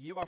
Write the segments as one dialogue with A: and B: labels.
A: you are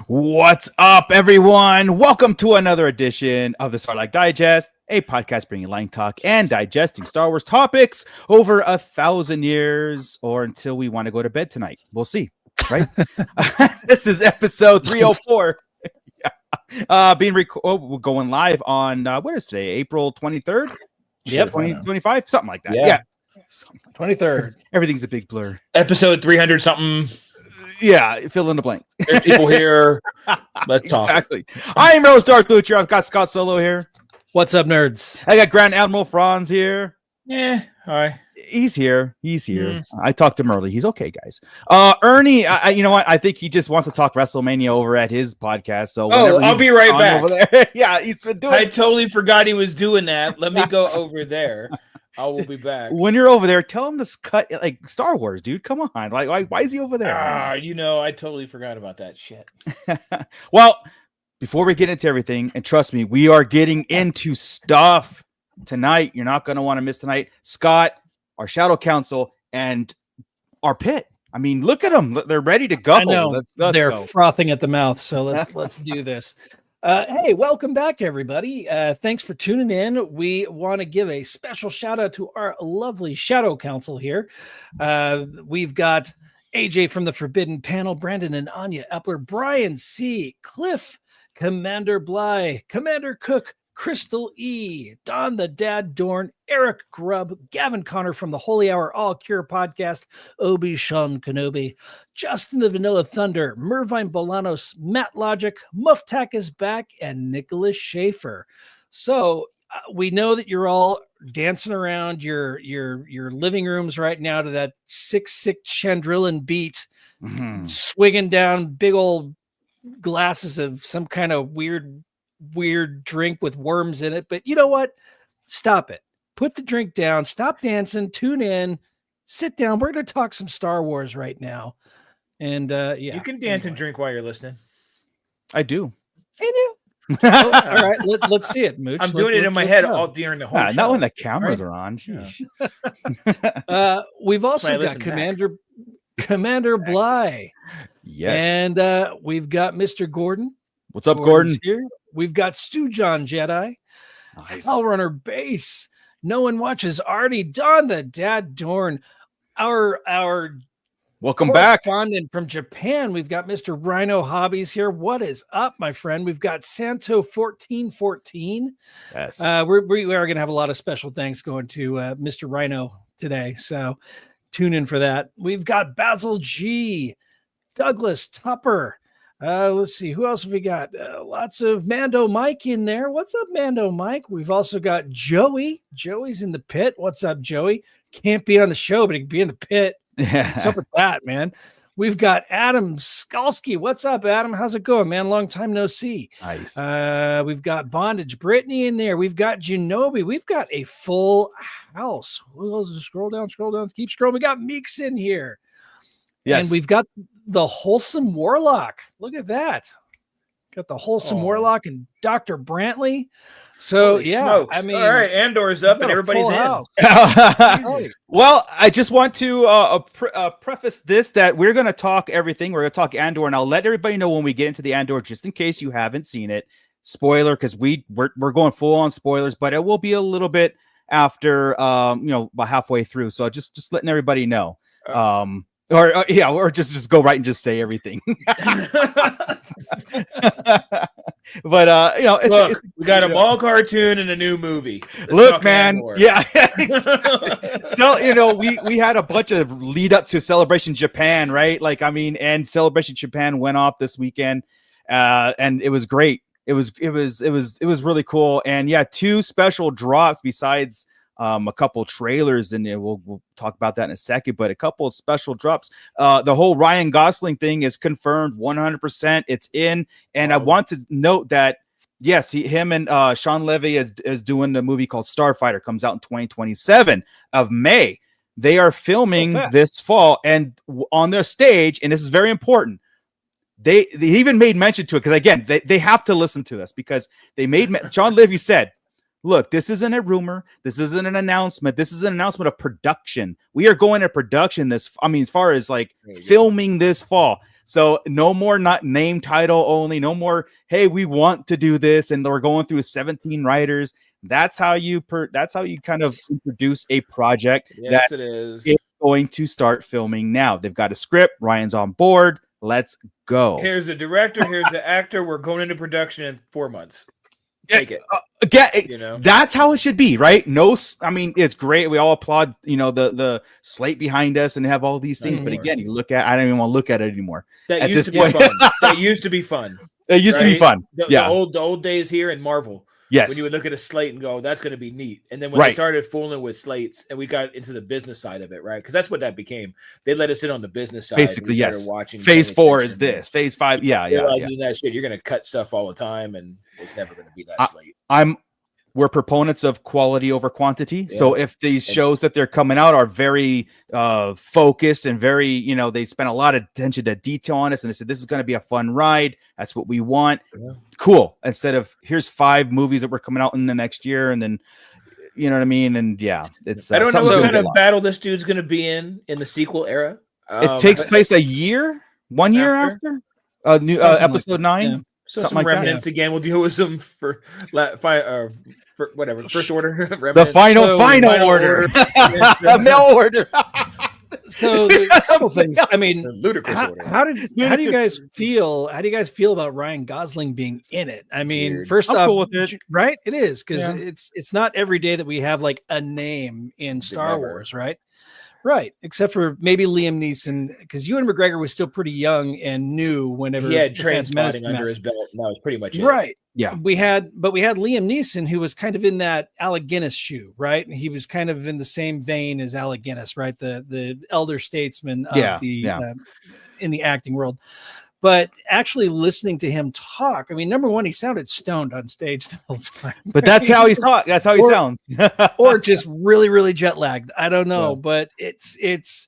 A: What's up, everyone? Welcome to another edition of the Starlight Digest, a podcast bringing line talk and digesting Star Wars topics over 1,000 years or until we want to go to bed tonight. We'll see, right? This is episode 304. We're going live on, what is today? April 23rd?
B: Yep.
A: 2025? Something like that.
B: Yeah.
A: 23rd. Everything's a big blur.
B: Episode 300 something.
A: Yeah, fill in the blank.
B: There's people here. Let's talk.
A: Exactly. I'm Rose Darth Butcher. I've got Scott Solo here.
C: What's up, nerds?
A: I got Grand Admiral Franz here.
B: Yeah, hi.
A: He's here. I talked to him early. He's okay, guys. Ernie, you know what? I think he just wants to talk WrestleMania over at his podcast. So
B: I'll be right back.
A: Over there. Yeah, he's been doing.
B: I totally forgot he was doing that. Let me go over there. I will be back.
A: When you're over there, tell him to cut like Star Wars, dude. Come on, like why is he over there?
B: I totally forgot about that shit.
A: Well, before we get into everything, and trust me, we are getting into stuff tonight. You're not going to want to miss tonight. Scott, our Shadow Council, and our pit. I mean, look at them. They're ready to go.
C: I know.
A: Let's
C: They're
A: go.
C: frothing at the mouth. So let's do this. Hey, welcome back, everybody. Thanks for tuning in. We want to give a special shout out to our lovely Shadow Council here. We've got AJ from the Forbidden Panel, Brandon and Anya Epler, Brian C., Cliff, Commander Bly, Commander Cook, Crystal E., Don the Dad Dorn, Eric Grubb, Gavin Connor from the Holy Hour All Cure podcast, Obi-Sean Kenobi, Justin the Vanilla Thunder, Mervine Bolanos, Matt Logic, Muftak is back, and Nicholas Schaefer. So we know that you're all dancing around your living rooms right now to that sick Chandrillan beat, swigging down big old glasses of some kind of weird drink with worms in it. But you know what? Stop it. Put the drink down. Stop dancing. Tune in. Sit down. We're going to talk some Star Wars right now. And
B: you can dance and drink while you're listening.
A: I do.
C: Can you? All right, let's see it, Mooch.
B: I'm doing it in my head all during the whole show.
A: Not when the cameras are on. Sheesh.
C: We've also got Commander Bly.
A: Yes.
C: And we've got Mr. Gordon.
A: What's up, Gordon?
C: Here. We've got Stu John Jedi.
A: Nice.
C: Runner Base. No one watches Artie. Don the Dad Dorn. Our
A: welcome back.
C: Correspondent from Japan. We've got Mr. Rhino Hobbies here. What is up, my friend? We've got Santo 1414.
A: Yes.
C: We are going to have a lot of special thanks going to Mr. Rhino today. So tune in for that. We've got Basil G, Douglas Tupper. Let's see. Who else have we got? Lots of Mando Mike in there. What's up, Mando Mike? We've also got Joey. Joey's in the pit. What's up, Joey? Can't be on the show, but he can be in the pit. What's up with that, man? We've got Adam Skalski. What's up, Adam? How's it going, man? Long time no see.
A: Nice.
C: We've got Bondage Brittany in there. We've got Genobi. We've got a full house. Scroll down. Keep scrolling. We got Meeks in here.
A: Yes.
C: And we've got the Wholesome Warlock. Look at that. Got the Wholesome Warlock and Dr. Brantley. So,
B: Holy smokes.
C: I mean,
B: all right, Andor's up and everybody's in.
A: Well, I just want to preface this that we're going to talk everything. We're going to talk Andor, and I'll let everybody know when we get into the Andor, just in case you haven't seen it. Spoiler, because we're going full on spoilers, but it will be a little bit after, about halfway through. So just letting everybody know. Or just go right and just say everything. But
B: look, we got a Maul cartoon and a new movie.
A: Look, man, yeah. So we had a bunch of lead up to Celebration Japan, right? And Celebration Japan went off this weekend, and it was great. It was really cool, and yeah, 2 special drops besides a couple trailers, and we'll talk about that in a second, but a couple of special drops. The whole Ryan Gosling thing is confirmed 100%. It's in, and I want to note that yes, him and Sean Levy is doing the movie called Starfighter, comes out in 2027 of May. They are filming this fall, and on their stage, and this is very important, they even made mention to it, because again, they have to listen to us, because they made Sean Levy said, look, this isn't a rumor. This isn't an announcement. This is an announcement of production. We are going to production as far as filming this fall. So no more not name title only. No more, hey, we want to do this, and we're going through 17 writers. That's how you kind of introduce a project.
B: Yes, it is.
A: It's going to start filming now. They've got a script. Ryan's on board. Let's go.
B: Here's the director. Here's the actor. We're going into production in 4 months. Take it.
A: That's how it should be, right? It's great. We all applaud, the slate behind us and have all these things. But again, I don't even want to look at it anymore.
B: That used to be fun. That used to be fun.
A: It used to be fun.
B: The old days here in Marvel.
A: Yes.
B: When you would look at a slate and go, that's going to be neat. And then when they started fooling with slates and we got into the business side of it, right? Because that's what that became. They let us in on the business side.
A: Basically, yes.
B: Watching
A: Phase 4 is this. Phase 5, yeah.
B: That shit, you're going to cut stuff all the time, and it's never going to be that slate.
A: We're proponents of quality over quantity. Yeah. So if these shows that they're coming out are very focused and very, they spend a lot of attention to detail on us, and they said, this is going to be a fun ride. That's what we want. Yeah. Cool. Instead of here's 5 movies that we're coming out in the next year. And then, you know what I mean? And yeah, it's,
B: I don't know what kind of battle this dude's going to be in the sequel era.
A: It takes place 1 year after episode 9. Yeah.
B: So some remnants again. We'll deal with some for whatever first order. The
A: final order. Mail order.
C: So the couple things.
B: Ludicrous order.
C: How do you guys feel? How do you guys feel about Ryan Gosling being in it? First off,
A: cool with it.
C: Right? It is, because it's not every day that we have a name in Star Wars, right? Right, except for maybe Liam Neeson, because Ewan McGregor was still pretty young and new whenever
B: he had
C: the Phantom Menace
B: Trainspotting
C: came
B: under
C: out.
B: his belt. And that was pretty much it.
C: Right.
A: Yeah.
C: We had Liam Neeson, who was kind of in that Alec Guinness shoe, right? And he was kind of in the same vein as Alec Guinness, right? The elder statesman of in the acting world. But actually listening to him talk, I mean, number one, he sounded stoned on stage the whole time.
A: But that's how he's taught. That's how he sounds.
C: Or just really, really jet lagged. I don't know, but it's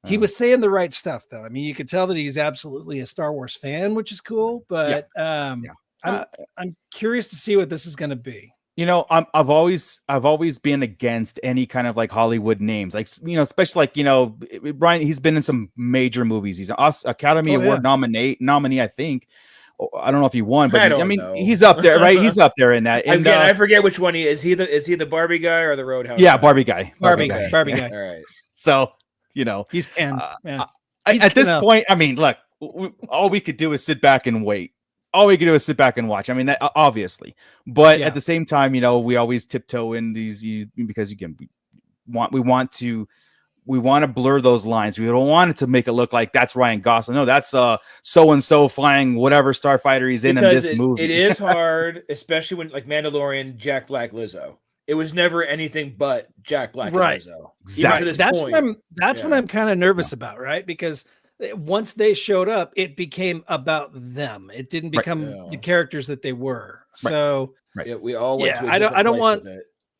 C: he was saying the right stuff though. I mean, you could tell that he's absolutely a Star Wars fan, which is cool. But I'm curious to see what this is going to be.
A: You know, I've always been against any kind of like Hollywood names, like, you know, especially like, you know, Brian. He's been in some major movies. He's an Academy Award nominee, I think. I don't know if he won, but I mean, he's up there, right? He's up there in that. And,
B: I forget which one he is. Is he the Barbie guy or the Roadhouse?
A: Yeah,
B: guy?
A: Barbie guy.
C: Barbie guy.
B: All right.
A: So, you know,
C: he's Ken.
A: At this point, I mean, look, all we could do is sit back and wait. All we can do is sit back and watch. I mean, obviously, but at the same time, you know, we always tiptoe in these because again, we want to blur those lines. We don't want it to make it look like that's Ryan Gosling. No, that's so and so flying whatever starfighter he's in this movie.
B: It is hard, especially when like Mandalorian, Jack Black, Lizzo. It was never anything but Jack Black and Lizzo.
A: Exactly.
C: That's what I'm kind of nervous about, right? Because once they showed up, it became about them. It didn't become the characters that they were. So
B: yeah, we all went to a
C: I don't want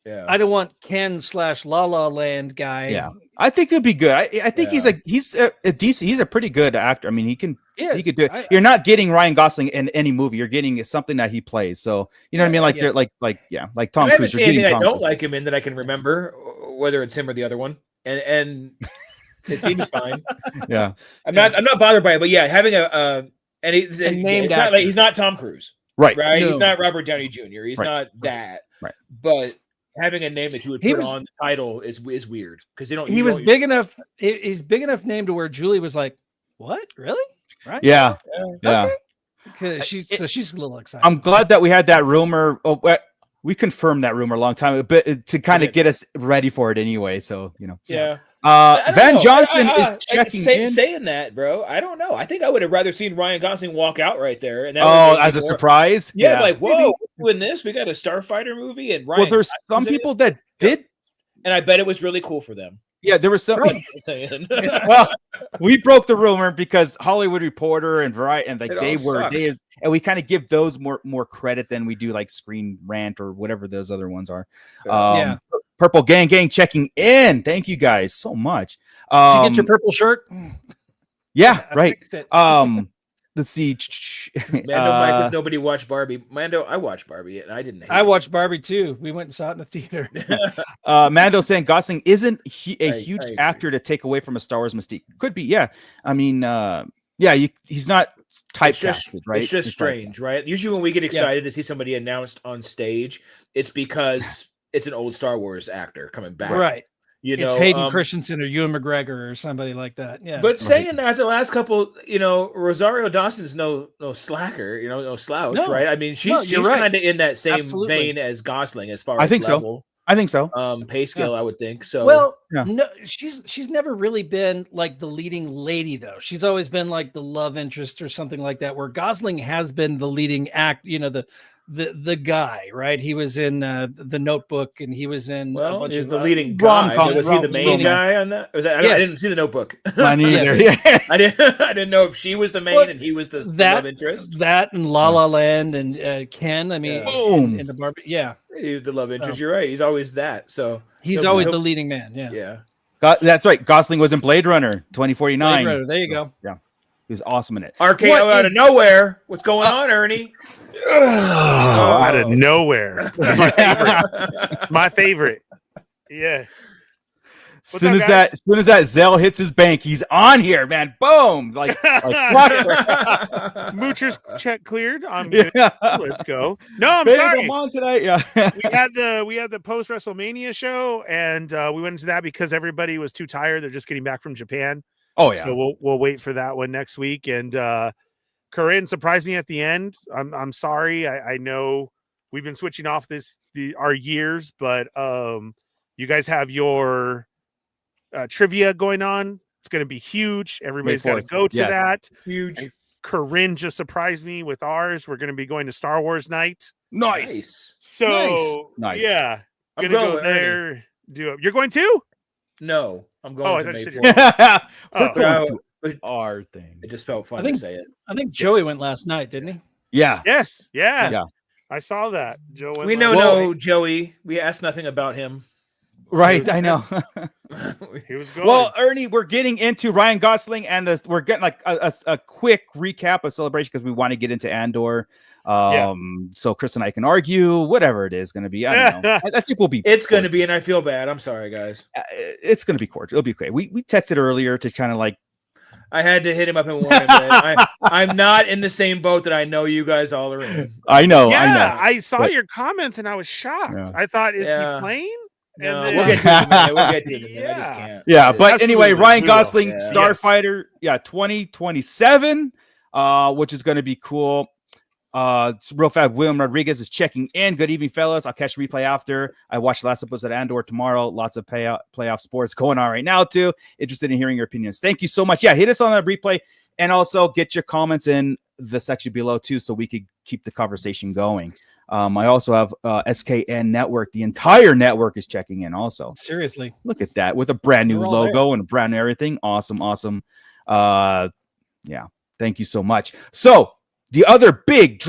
B: Yeah.
C: I don't want Ken / La La Land guy.
A: Yeah, I think it'd be good. I think he's a decent. He's a pretty good actor. I mean, he could do it. You're not getting Ryan Gosling in any movie. You're getting something that he plays. So you know what I mean? Like they're like Tom Cruise.
B: I haven't seen anything I don't like him in that I can remember, whether it's him or the other one, and it seems fine.
A: Yeah,
B: I'm not bothered by it, but yeah, having he's not Tom Cruise, right? No. He's not Robert Downey Jr. He's not that,
A: right?
B: But having a name that you would put on the title is weird because they don't.
C: He was big enough. He's big enough name to where Julie was like, "What? Really?" Right?
A: Yeah.
C: Okay. Because she's a little excited.
A: I'm glad that we had that rumor. Oh, we confirmed that rumor a long time, but to kind of get us ready for it anyway. So you know.
B: Yeah.
A: Van Johnson is checking in.
B: Saying that, bro. I don't know. I think I would have rather seen Ryan Gosling walk out right there. And
A: as a surprise.
B: Yeah, like whoa, we're doing this. We got a Starfighter movie, and Ryan.
A: Well, there's some people that did,
B: and I bet it was really cool for them.
A: Yeah, there was some. Well, we broke the rumor because Hollywood Reporter and Variety, and like and we kind of give those more credit than we do like Screen Rant or whatever those other ones are. Purple Gang checking in. Thank you guys so much.
C: Did you get your purple shirt?
A: Yeah, right. Let's see.
B: Mando Mike, nobody watched Barbie. Mando, I watched Barbie and I didn't hate
C: I watched Barbie too. We went and saw it in the theater.
A: Mando saying Gosling isn't a huge actor to take away from a Star Wars mystique. Could be, yeah. I mean, he's not typecasted, right?
B: It's just strange, right? Usually when we get excited to see somebody announced on stage, it's because it's an old Star Wars actor coming back.
C: Right.
B: You know,
C: it's Hayden Christensen or Ewan McGregor or somebody like that. Yeah.
B: But saying that, the last couple, Rosario Dawson's no slacker, no slouch, right? I mean, she's kind of in that same vein as Gosling as far as level.
A: I think so.
B: Pay scale, I would think so.
C: Well, no, she's never really been like the leading lady though. She's always been like the love interest or something like that. Where Gosling has been the leading act, the guy, right? He was in The Notebook, and he was in a bunch of
B: the leading guy. Was he the main guy on that? I didn't see The Notebook.
A: Mine either.
B: I didn't know if she was the main and he was the love interest.
C: That and La La Land and Ken. I mean, in the Barbie,
B: he's the love interest. You're right. He's always that. So
C: he's always the leading man.
B: Yeah.
A: That's right. Gosling was in Blade Runner 2049.
C: Blade Runner, there you go.
A: Yeah. He was awesome in it.
B: RKO out of nowhere. What's going on, Ernie?
D: Out of nowhere. That's my favorite. My favorite. Yeah.
A: As soon as that Zell hits his bank, he's on here, man. Boom! Like
D: Moocher's check cleared. I'm good. Let's go. No, I'm sorry.
A: I'm on tonight. Yeah.
D: we had the post WrestleMania show, and we went into that because everybody was too tired. They're just getting back from Japan.
A: Oh yeah.
D: So we'll wait for that one next week. And Corinne surprised me at the end. I'm sorry. I know we've been switching off our years, but you guys have your trivia going on. It's going to be huge. Everybody's got to go to that.
B: Huge.
D: And Corinne just surprised me with ours. We're going to be going to Star Wars night.
A: Nice.
D: So
A: nice.
D: Yeah,
B: I'm
D: going to go there. You're going too?
B: No, I'm going to May
A: 4th. Our thing.
B: It just felt fun to say it.
C: I think Joey went last night, didn't he?
A: Yeah.
D: Yes. Yeah. I saw that. Joe went
B: no Joey. We asked nothing about him.
A: Right, I know.
D: He was going.
A: Well, Ernie, we're getting into Ryan Gosling, and we're getting like a quick recap of Celebration because we want to get into Andor. So Chris and I can argue whatever it is going to be. I don't know. I think we'll be.
B: It's going to be, and I feel bad. I'm sorry, guys.
A: It's going to be cordial. It'll be great. We texted earlier to kind of like.
B: I had to hit him up and warn him that I'm not in the same boat that I know you guys all are in.
A: I know.
D: I saw your comments and I was shocked. Yeah. I thought, is he playing?
B: No, we'll get to it in a minute. We'll get to it in a minute. I just can't.
A: Yeah, but anyway, Ryan Gosling, Starfighter, 2027, which is going to be cool. Real fast, William Rodriguez is checking in. Good evening, fellas. I'll catch the replay after. I watched the last episode of Andor tomorrow. Lots of playoff sports going on right now, too. Interested in hearing your opinions. Thank you so much. Yeah, hit us on that replay. And also get your comments in the section below, too, so we could keep the conversation going. I also have SKN Network. The entire network is checking in also.
C: Seriously.
A: Look at that with a brand new logo and a brand new everything. Awesome. Yeah. Thank you so much. So the other big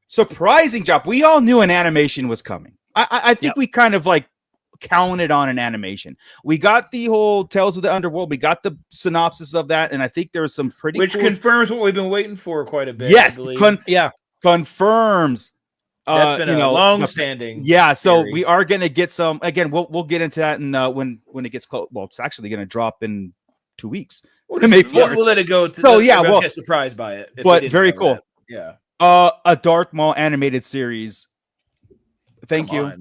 A: surprising drop. We all knew an animation was coming. I think we kind of like counted on an animation. We got the whole Tales of the Underworld. We got the synopsis of that. And I think there was some pretty
B: Which confirms what we've been waiting for quite a bit.
A: Yes. Confirms.
B: That's been a long-standing.
A: Yeah, so theory. We are going to get some. Again, we'll get into that, and when it gets close. Well, it's actually going to drop in 2 weeks.
B: We'll let it go. We'll get surprised by it.
A: But very cool.
B: That.
A: Yeah. A Darth Maul animated series. Thank you,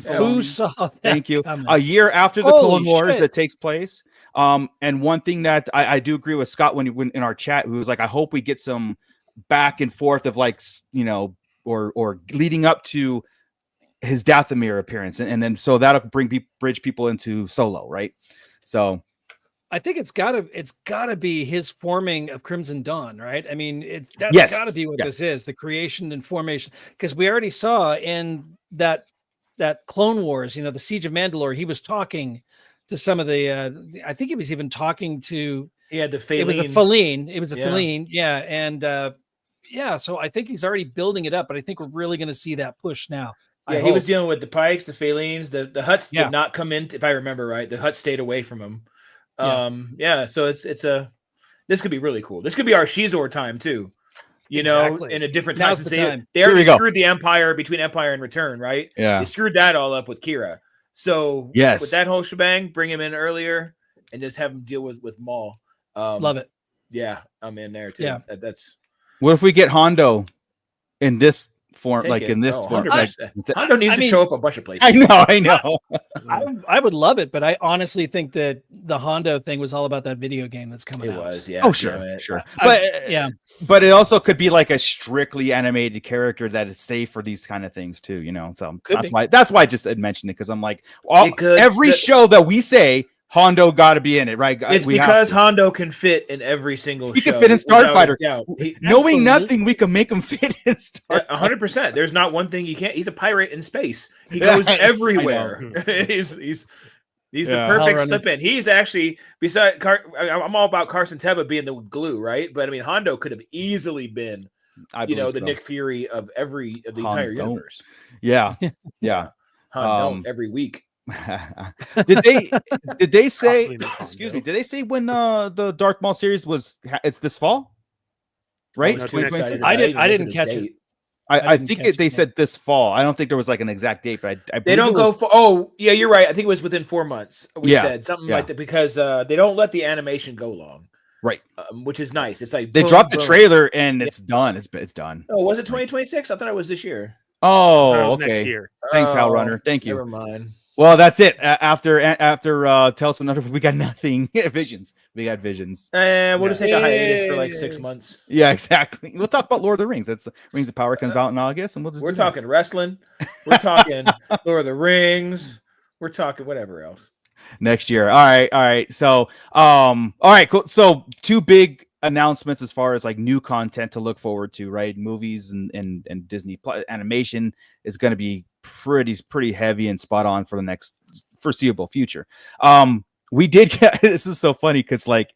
C: who saw that?
A: Thank you. A year after the Clone Wars that takes place. And one thing that I do agree with Scott when in our chat, who was like, I hope we get some back and forth of like or leading up to his Dathomir appearance, and then so that'll bridge people into Solo, right? So
C: I think it's gotta be his forming of Crimson Dawn, right? I mean, that's gotta be what this is, the creation and formation, because we already saw in that Clone Wars, the Siege of Mandalore, he was talking to some of the I think he was even talking to
B: the Phaleens.
C: It was a Phaleene, yeah, and so I think he's already building it up, but I think we're really going to see that push now.
B: Yeah, he was dealing with the Pikes, the Phaleens, the Hutts did not come in, if I remember right. The Hutts stayed away from him. So this could be really cool. This could be our Shizor time too. In a different time. They already screwed the Empire between Empire and Return, right?
A: Yeah.
B: They screwed that all up with Kira. So with that whole shebang, bring him in earlier and just have him deal with Maul.
C: Love it.
B: Yeah, I'm in there too.
C: Yeah.
B: That's
A: what if we get Hondo in this form, form?
B: Hondo needs to show up a bunch of places.
A: I know.
C: I would love it, but I honestly think that the Hondo thing was all about that video game that's coming out.
B: It was, yeah.
A: Oh, sure. But it also could be like a strictly animated character that is safe for these kind of things too. So that's why I just mentioned it, because I'm like, every show that we say. Hondo got to be in it, right?
B: It's because Hondo can fit in every single show.
A: He can fit in Starfighter. Knowing nothing, we can make him fit in Starfighter.
B: 100%. There's not one thing you can't. He's a pirate in space. He goes everywhere. He's the perfect slip in. He's actually, I'm all about Carson Teva being the glue, right? But I mean, Hondo could have easily been, the Nick Fury of the entire universe.
A: Yeah.
B: Hondo every week.
A: Did they say excuse me, did they say when the Darth Maul series it's this fall, right?
C: I didn't catch it.
A: I think they said this fall. I don't think there was like an exact date, but
B: they don't go for you're right. I think it was within 4 months. We said something like that, because they don't let the animation go long,
A: right?
B: Which is nice. It's like
A: they dropped the trailer and it's done. It's done.
B: Oh, was it 2026? I thought it was this year.
A: Oh, okay. Thanks, Hal Runner. Thank you.
B: Never mind.
A: Well, that's it. After Tales of Another, we got nothing. Visions. We got Visions.
B: We'll just take a hiatus for like 6 months.
A: Yeah, exactly. We'll talk about Lord of the Rings. That's Rings of Power comes out in August, and
B: we're talking wrestling. We're talking Lord of the Rings. We're talking whatever else.
A: next year. All right. So, all right, cool. So, two big announcements as far as like new content to look forward to, right? Movies and Disney animation is going to be pretty heavy and spot on for the next foreseeable future. We did get this is so funny because like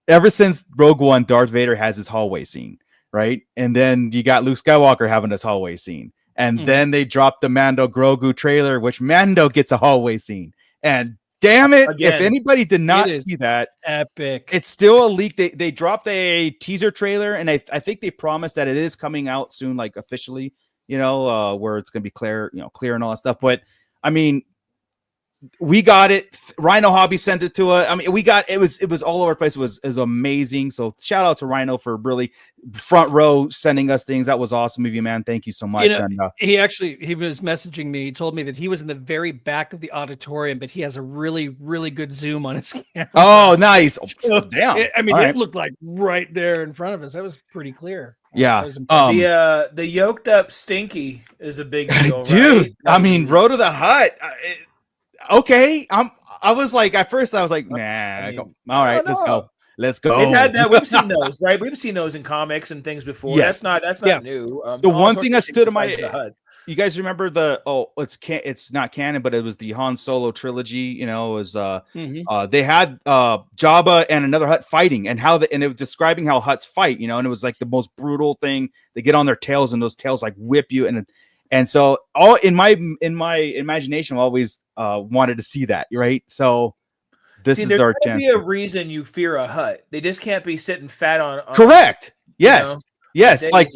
A: ever since Rogue One, Darth Vader has his hallway scene, right? And then you got Luke Skywalker having this hallway scene. And then they dropped the Mando Grogu trailer, which Mando gets a hallway scene. And damn it,
B: Again,
A: if anybody did not see that,
C: epic.
A: it's still a leak. They dropped a teaser trailer, and I think they promised that it is coming out soon, like officially, where it's gonna be clear and all that stuff. But I mean, we got it. Rhino Hobby sent it to us. I mean, we got it was all over the place. It was amazing. So shout out to Rhino for really front row sending us things. That was awesome of you, man. Thank you so much. And
C: he was messaging me. He told me that he was in the very back of the auditorium, but he has a really, really good zoom on his camera.
A: Oh, nice. Oh, damn.
C: It looked like right there in front of us. That was pretty clear.
A: Yeah.
B: The yoked up Stinky is a big deal,
A: dude.
B: Right?
A: I mean, Road to the Hut. Okay, I was like, at first I was like, nah. All right, let's go.
B: They've had that. We've seen those, right? We've seen those in comics and things before.
A: Yes.
B: That's not new.
A: The one thing that stood in my head. You guys remember it's not canon, but it was the Han Solo trilogy. It was they had Jabba and another Hutt fighting, and and it was describing how Hutts fight. And it was like the most brutal thing. They get on their tails, and those tails like whip you, and so all in my imagination, I always wanted to see that, right? So this is our chance.
B: There's a reason you fear a Hutt. They just can't be sitting fat on.
A: Correct. Yes. Yes. Like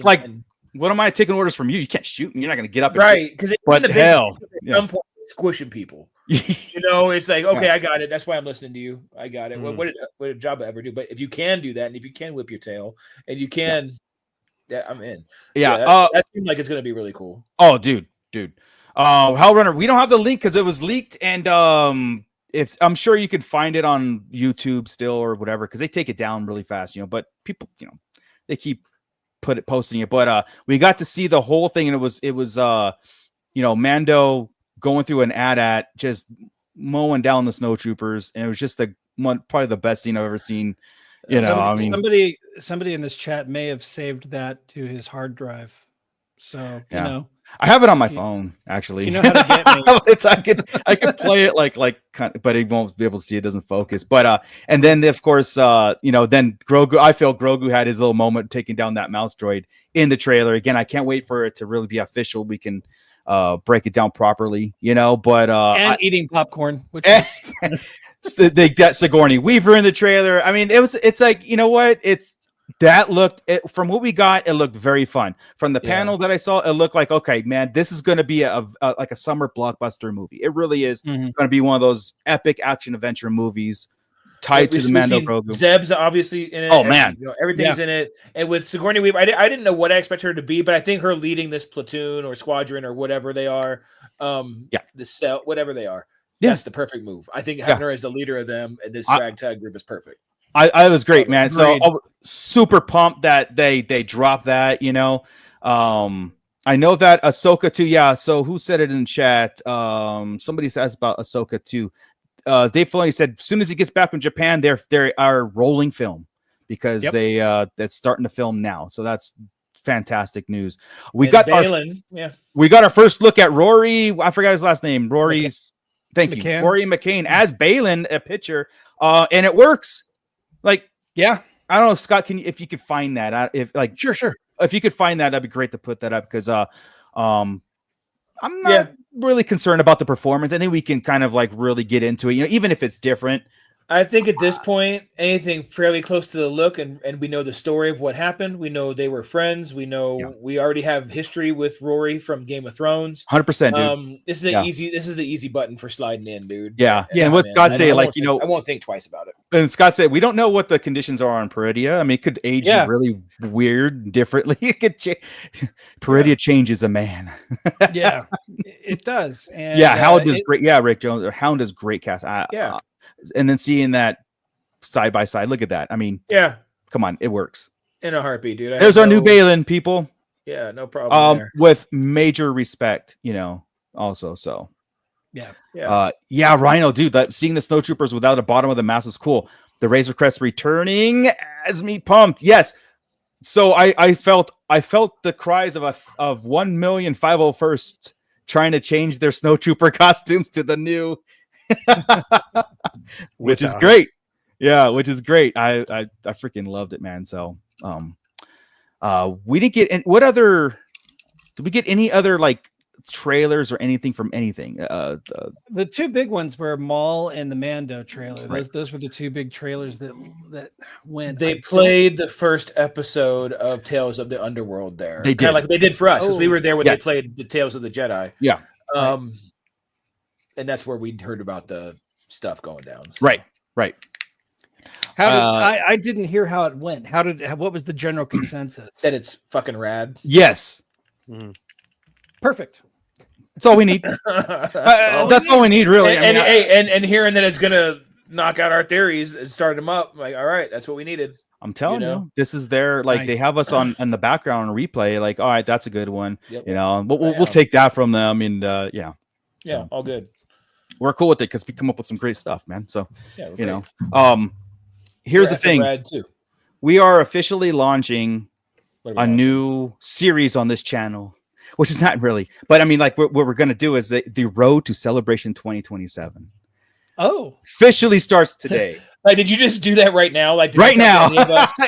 A: what am I taking orders from you? You can't shoot me. You're not going to get up.
B: Right. Because
A: but hell,
B: at some point, squishing people. It's like, okay, I got it. That's why I'm listening to you. I got it. What did Jabba ever do? But if you can do that, and if you can whip your tail, and you can. Yeah, I'm in.
A: Yeah,
B: that seems like it's gonna be really cool.
A: Oh, dude. Hellrunner, we don't have the link because it was leaked, and I'm sure you could find it on YouTube still or whatever because they take it down really fast, But people, they keep posting it. But we got to see the whole thing, and it was Mando going through an AT-AT, just mowing down the snowtroopers, and it was just probably the best scene I've ever seen.
C: Somebody in this chat may have saved that to his hard drive. So,
A: I have it on my phone actually.
C: You know how to get me.
A: I can play it but it won't be able to see. It doesn't focus. But and then of course then Grogu. I feel Grogu had his little moment taking down that mouse droid in the trailer. Again, I can't wait for it to really be official. We can break it down properly, But
C: eating popcorn, which is
A: they got Sigourney Weaver in the trailer. I mean, it's like, from what we got, it looked very fun. From the panel that I saw, it looked like, okay, man, this is going to be like a summer blockbuster movie. It really is going to be one of those epic action adventure movies tied to the Mando Grogu.
B: Zeb's obviously in it.
A: Oh man,
B: everything's in it. And with Sigourney Weaver, I didn't know what I expected her to be, but I think her leading this platoon or squadron or whatever they are, the cell, whatever they are. That's the perfect move. I think having her as the leader of them and this ragtag group is perfect.
A: I was great, man. So super pumped that they dropped that. I know that Ahsoka too. Yeah. So who said it in chat? Somebody says about Ahsoka too. Dave Filoni said as soon as he gets back from Japan, they are rolling film because that's starting to film now. So that's fantastic news. We got our first look at Rory. I forgot his last name. Thank you. Rory McCain as Balin, a picture. And it works. Like, I don't know, Scott, if you could find that,
C: sure.
A: If you could find that, that'd be great to put that up because I'm not really concerned about the performance. I think we can kind of like really get into it, even if it's different.
B: I think at this point, anything fairly close to the look, and we know the story of what happened. We know they were friends. We know we already have history with Rory from Game of Thrones.
A: 100%, dude.
B: This is the easy button for sliding in, dude.
A: Yeah. And what Scott say, I
B: won't think twice about it.
A: And Scott said, we don't know what the conditions are on Peridia. I mean, it could age really weird, differently. It could Peridia changes a man.
C: Yeah, it does. And
A: Hound is great. Yeah, Rick Jones. Hound is great cast. And then seeing that side by side, look at that. I mean, come on, it works
B: in a heartbeat, dude.
A: There's our new Balin, people.
B: Yeah, no problem.
A: With major respect, also. So
C: Yeah.
A: Rhino, dude. Seeing the snowtroopers without the bottom of the mask was cool. The Razor Crest returning has me pumped. Yes. So I felt the cries of 1,501st trying to change their snowtrooper costumes to the new, which is great. Yeah, which is great. I freaking loved it, man. So we didn't get did we get any other like trailers or anything from anything?
C: The two big ones were Maul and the Mando trailer.
A: Right.
C: Those were the two big trailers that went.
B: They played the first episode of Tales of the Underworld there.
A: They did,
B: like they did for us, because we were there when
A: yes.
B: they played the Tales of the Jedi.
A: Yeah.
B: And that's where we heard about the stuff going down. So.
A: Right.
C: How did I didn't hear how it went. What was the general consensus?
B: That it's fucking rad.
A: Yes.
C: Perfect.
A: That's all we need. That's all we need, really.
B: And hearing that it's gonna knock out our theories and start them up, like, all right, that's what we needed.
A: I'm telling you, this is their like they have us on the background on replay. Like, all right, that's a good one. Yep. You know, we'll take that from them, and
B: yeah, all good.
A: We're cool with it because we come up with some great stuff, man. So you know, here's the thing: we are officially launching a new series on this channel. Which is not really, but I mean, like what we're going to do is the road to Celebration 2027.
C: Oh,
A: officially starts today.
B: Like, did you just do that right now? Like
A: right now?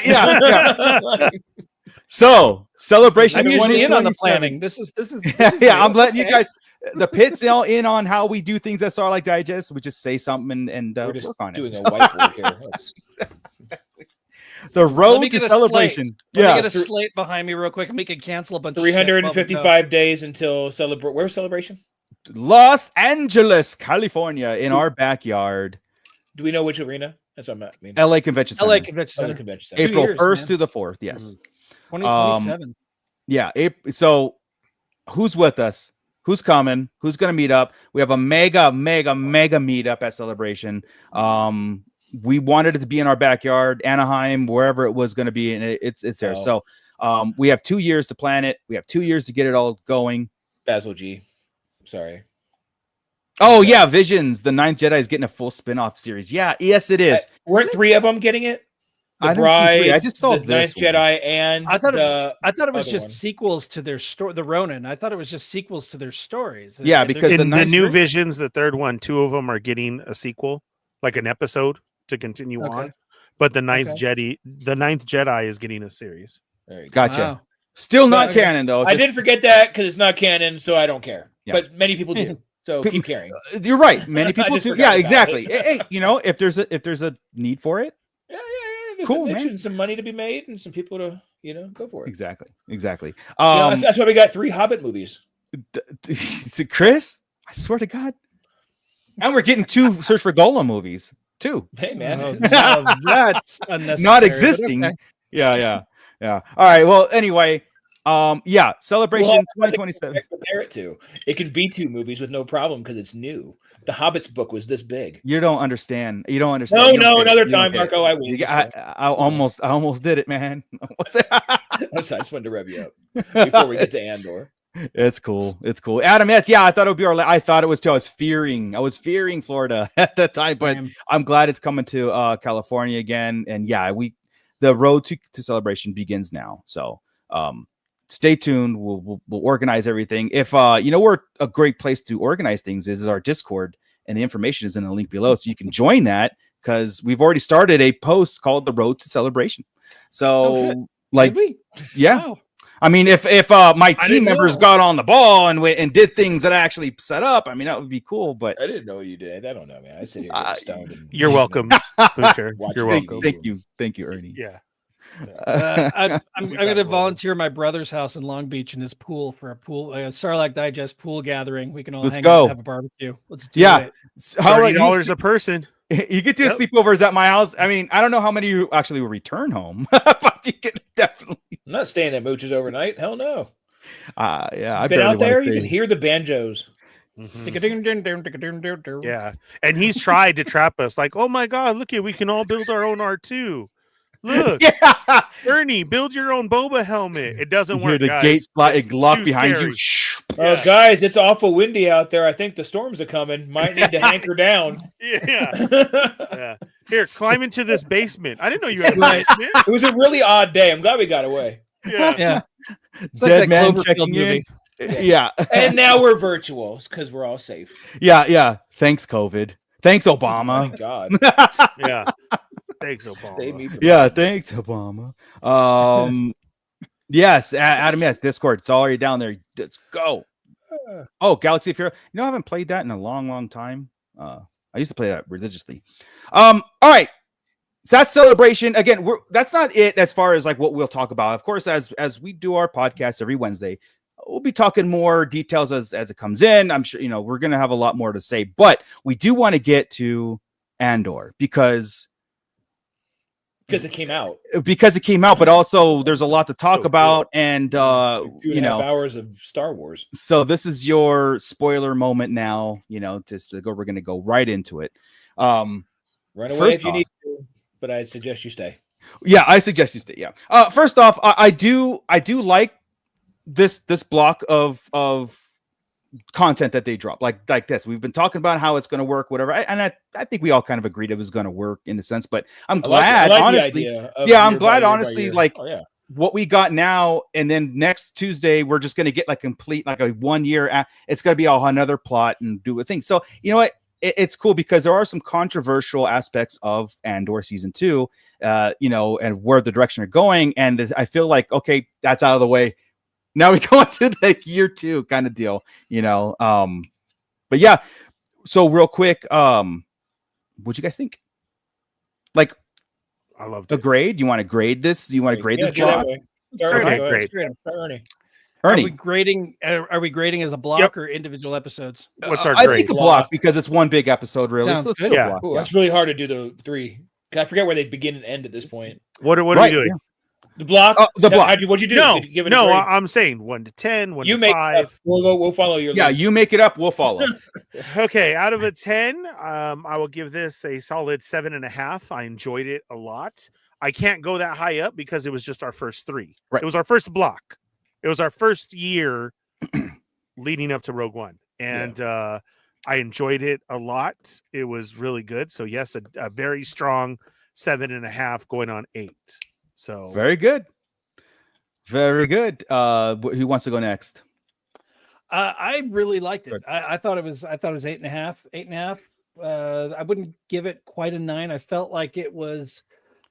A: yeah. So Celebration.
C: I'm usually in on the planning. This is
A: yeah. I'm letting you guys. The pit's all in on how we do things at Starlight Digest. We just say something and
B: we're just
A: work on
B: doing
A: it.
B: a whiteboard here.
A: Exactly. The road to Celebration.
C: Let me get a slate behind me real quick, and we can cancel a bunch.
B: 355 days until Where's Celebration?
A: Los Angeles, California, in our backyard.
B: Do we know which arena? That's what I mean.
A: LA Convention Center.
B: LA Convention Center.
A: April 1st through the 4th. Yes.
C: 2027.
A: Yeah. So who's with us? Who's coming? Who's going to meet up? We have a mega meetup at Celebration. We wanted it to be in our backyard, Anaheim, wherever it was going to be, and it's there. So we have 2 years to plan it. We have 2 years to get it all going.
B: Basil G. Sorry.
A: Oh, yeah, Visions. The Ninth Jedi is getting a full spin-off series. Yeah, yes, it is.
B: Weren't 3 of them getting it?
A: The Bride, I just saw
B: the Ninth Jedi, and
C: I thought it was just sequels to their story. The Ronin. I thought it was just sequels to their stories.
A: Yeah, because
D: in the new Visions, the third one, 2 of them are getting a sequel, like an episode to continue on. But the Ninth Jedi is getting a series.
B: There you go.
A: Gotcha.
C: Wow.
A: Still not canon though.
B: I did forget that because it's not canon, so I don't care. Yeah. But many people do. So keep caring.
A: You're right. Many people do. Yeah, exactly. Hey, you know, if there's a need for it.
B: Yeah. There's cool, man. Some money to be made and some people to, go for it.
A: Exactly.
B: That's why we got 3 Hobbit movies.
A: Chris, I swear to God. And we're getting 2 Search for Golem movies too.
B: Hey, man.
C: That's unnecessary.
A: Not existing. Okay. Yeah. All right. Well, anyway, Celebration 2027.
B: Compare it to. It can be 2 movies with no problem because it's new. The Hobbit's book was this big.
A: You don't understand.
B: No, another time, Marco. I will.
A: I almost did it, man.
B: I just wanted to rev you up before we get to Andor.
A: It's cool. Adam, yes, I thought it would be I thought it was too. I was fearing Florida at that time, but I'm glad it's coming to California again. And the road to Celebration begins now. So stay tuned. We'll organize everything. If where a great place to organize things is our Discord, and the information is in the link below, so you can join that because we've already started a post called The Road to Celebration. So wow. I mean, if my team members got on the ball and did things that I actually set up, I mean, that would be cool. But
B: I didn't know you did. I don't know, man. I sit here stoned.
D: You're welcome, Boocher. You're welcome.
A: Thank you, Ernie.
D: Yeah.
C: I'm going to volunteer my brother's house in Long Beach in his pool for a Starlight Digest pool gathering. We can all hang out and have a barbecue. Let's do it.
D: $30 a person.
A: You get to sleepovers at my house. I mean, I don't know how many you actually will return home, but you can definitely.
B: I'm not staying at Mooch's overnight. Hell no.
A: I've
B: been out there. You can hear the banjos.
D: Mm-hmm. Yeah, and he's tried to trap us. Like, oh my God, look at we can all build our own R2. Look,
A: Yeah.
D: Ernie, build your own boba helmet. It doesn't
A: You hear
D: work,
A: the
D: guys.
A: gate slide
D: It's
A: lock
D: too
A: behind you.
D: scary.
B: Oh, guys, it's awful windy out there. I think the storms are coming. Might need to hanker down.
D: Yeah.
B: It
D: Yeah. Here, climb into this basement. I didn't know you had a basement.
B: was a really odd day. I'm glad we got away.
D: Yeah.
C: Yeah. It's
A: Dead
C: like that
A: man
C: Cloverfield
A: checking
C: movie.
A: in. Yeah.
B: And now we're virtual because we're all safe.
A: Yeah. Thanks, COVID. Thanks,
B: Oh
A: Obama.
B: my God.
D: Yeah. Thanks,
B: Save
D: Obama.
B: me from
A: Yeah,
B: that.
A: thanks, Obama. Yes, Adam, yes, Discord. It's already down there. Let's go. Oh, Galaxy of Hero. You know, I haven't played that in a long time. I used to play that religiously. All right. So that's Celebration. Again, that's not it as far as like what we'll talk about. Of course, as we do our podcast every Wednesday, we'll be talking more details as it comes in. I'm sure, we're going to have a lot more to say, but we do want to get to Andor because
B: Because it came out.
A: But also there's a lot to talk
D: So
A: about. And,
B: 2.5 hours of Star Wars.
A: so this is your spoiler moment now, just to go, we're going to go right into it.
B: Run away
A: First
B: if you
A: off-
B: need to, but I'd suggest you stay.
A: Yeah, I suggest you stay. Yeah. First off, I do like this block of content that they drop like this. We've been talking about how it's going to work, whatever. I think we all kind of agreed it was going to work in a sense, but I'm glad,
B: I like
A: honestly.
B: the idea of
A: Yeah, I'm
B: year
A: glad,
B: by year by
A: honestly,
B: year.
A: like
B: Oh, yeah.
A: what we got now, and then next Tuesday we're just going to get like complete like a 1 year. It's going to be another plot and do a thing. So you know what? It's cool because there are some controversial aspects of Andor season 2, and where the direction are going. And I feel like, okay, that's out of the way. Now we go into the year 2 kind of deal, but yeah. So real quick, what'd you guys think? Like
D: I loved
A: a
D: it.
A: grade? You want to grade this? You want to grade this
B: do it that
A: block?
B: way.
D: Okay,
B: Go ahead.
D: great.
B: Ernie.
C: Are we
A: Ernie,
C: grading? Are we grading as a block or individual episodes?
D: What's our
A: I
D: grade?
A: think a block because it's one big episode, really.
C: Sounds
A: So let's
C: good.
A: do a
D: Yeah.
A: block,
B: Ooh, that's really hard to do the 3. I forget where they begin and end at this point.
D: What are
A: Right,
D: we doing?
A: yeah.
B: The block.
A: The block.
B: What'd you do?
D: No,
B: Did you give it a
D: no,
B: grade?
D: I'm saying 1 to 10, 1
B: You
D: to
B: make it up.
D: 5.
B: We'll follow your
A: Yeah,
B: lead.
A: you make it up. We'll follow.
D: Okay, out of a 10, I will give this a solid 7.5. I enjoyed it a lot. I can't go that high up because it was just our first 3.
A: Right.
D: It was our first block. It was our first year leading up to Rogue One, and I enjoyed it a lot. It was really good. So yes, a very strong 7.5 going on 8. So
A: Very good. Very good. Who wants to go next?
C: I really liked it.
A: Good.
C: I thought it was 8.5. 8.5. I wouldn't give it quite a 9. I felt like it was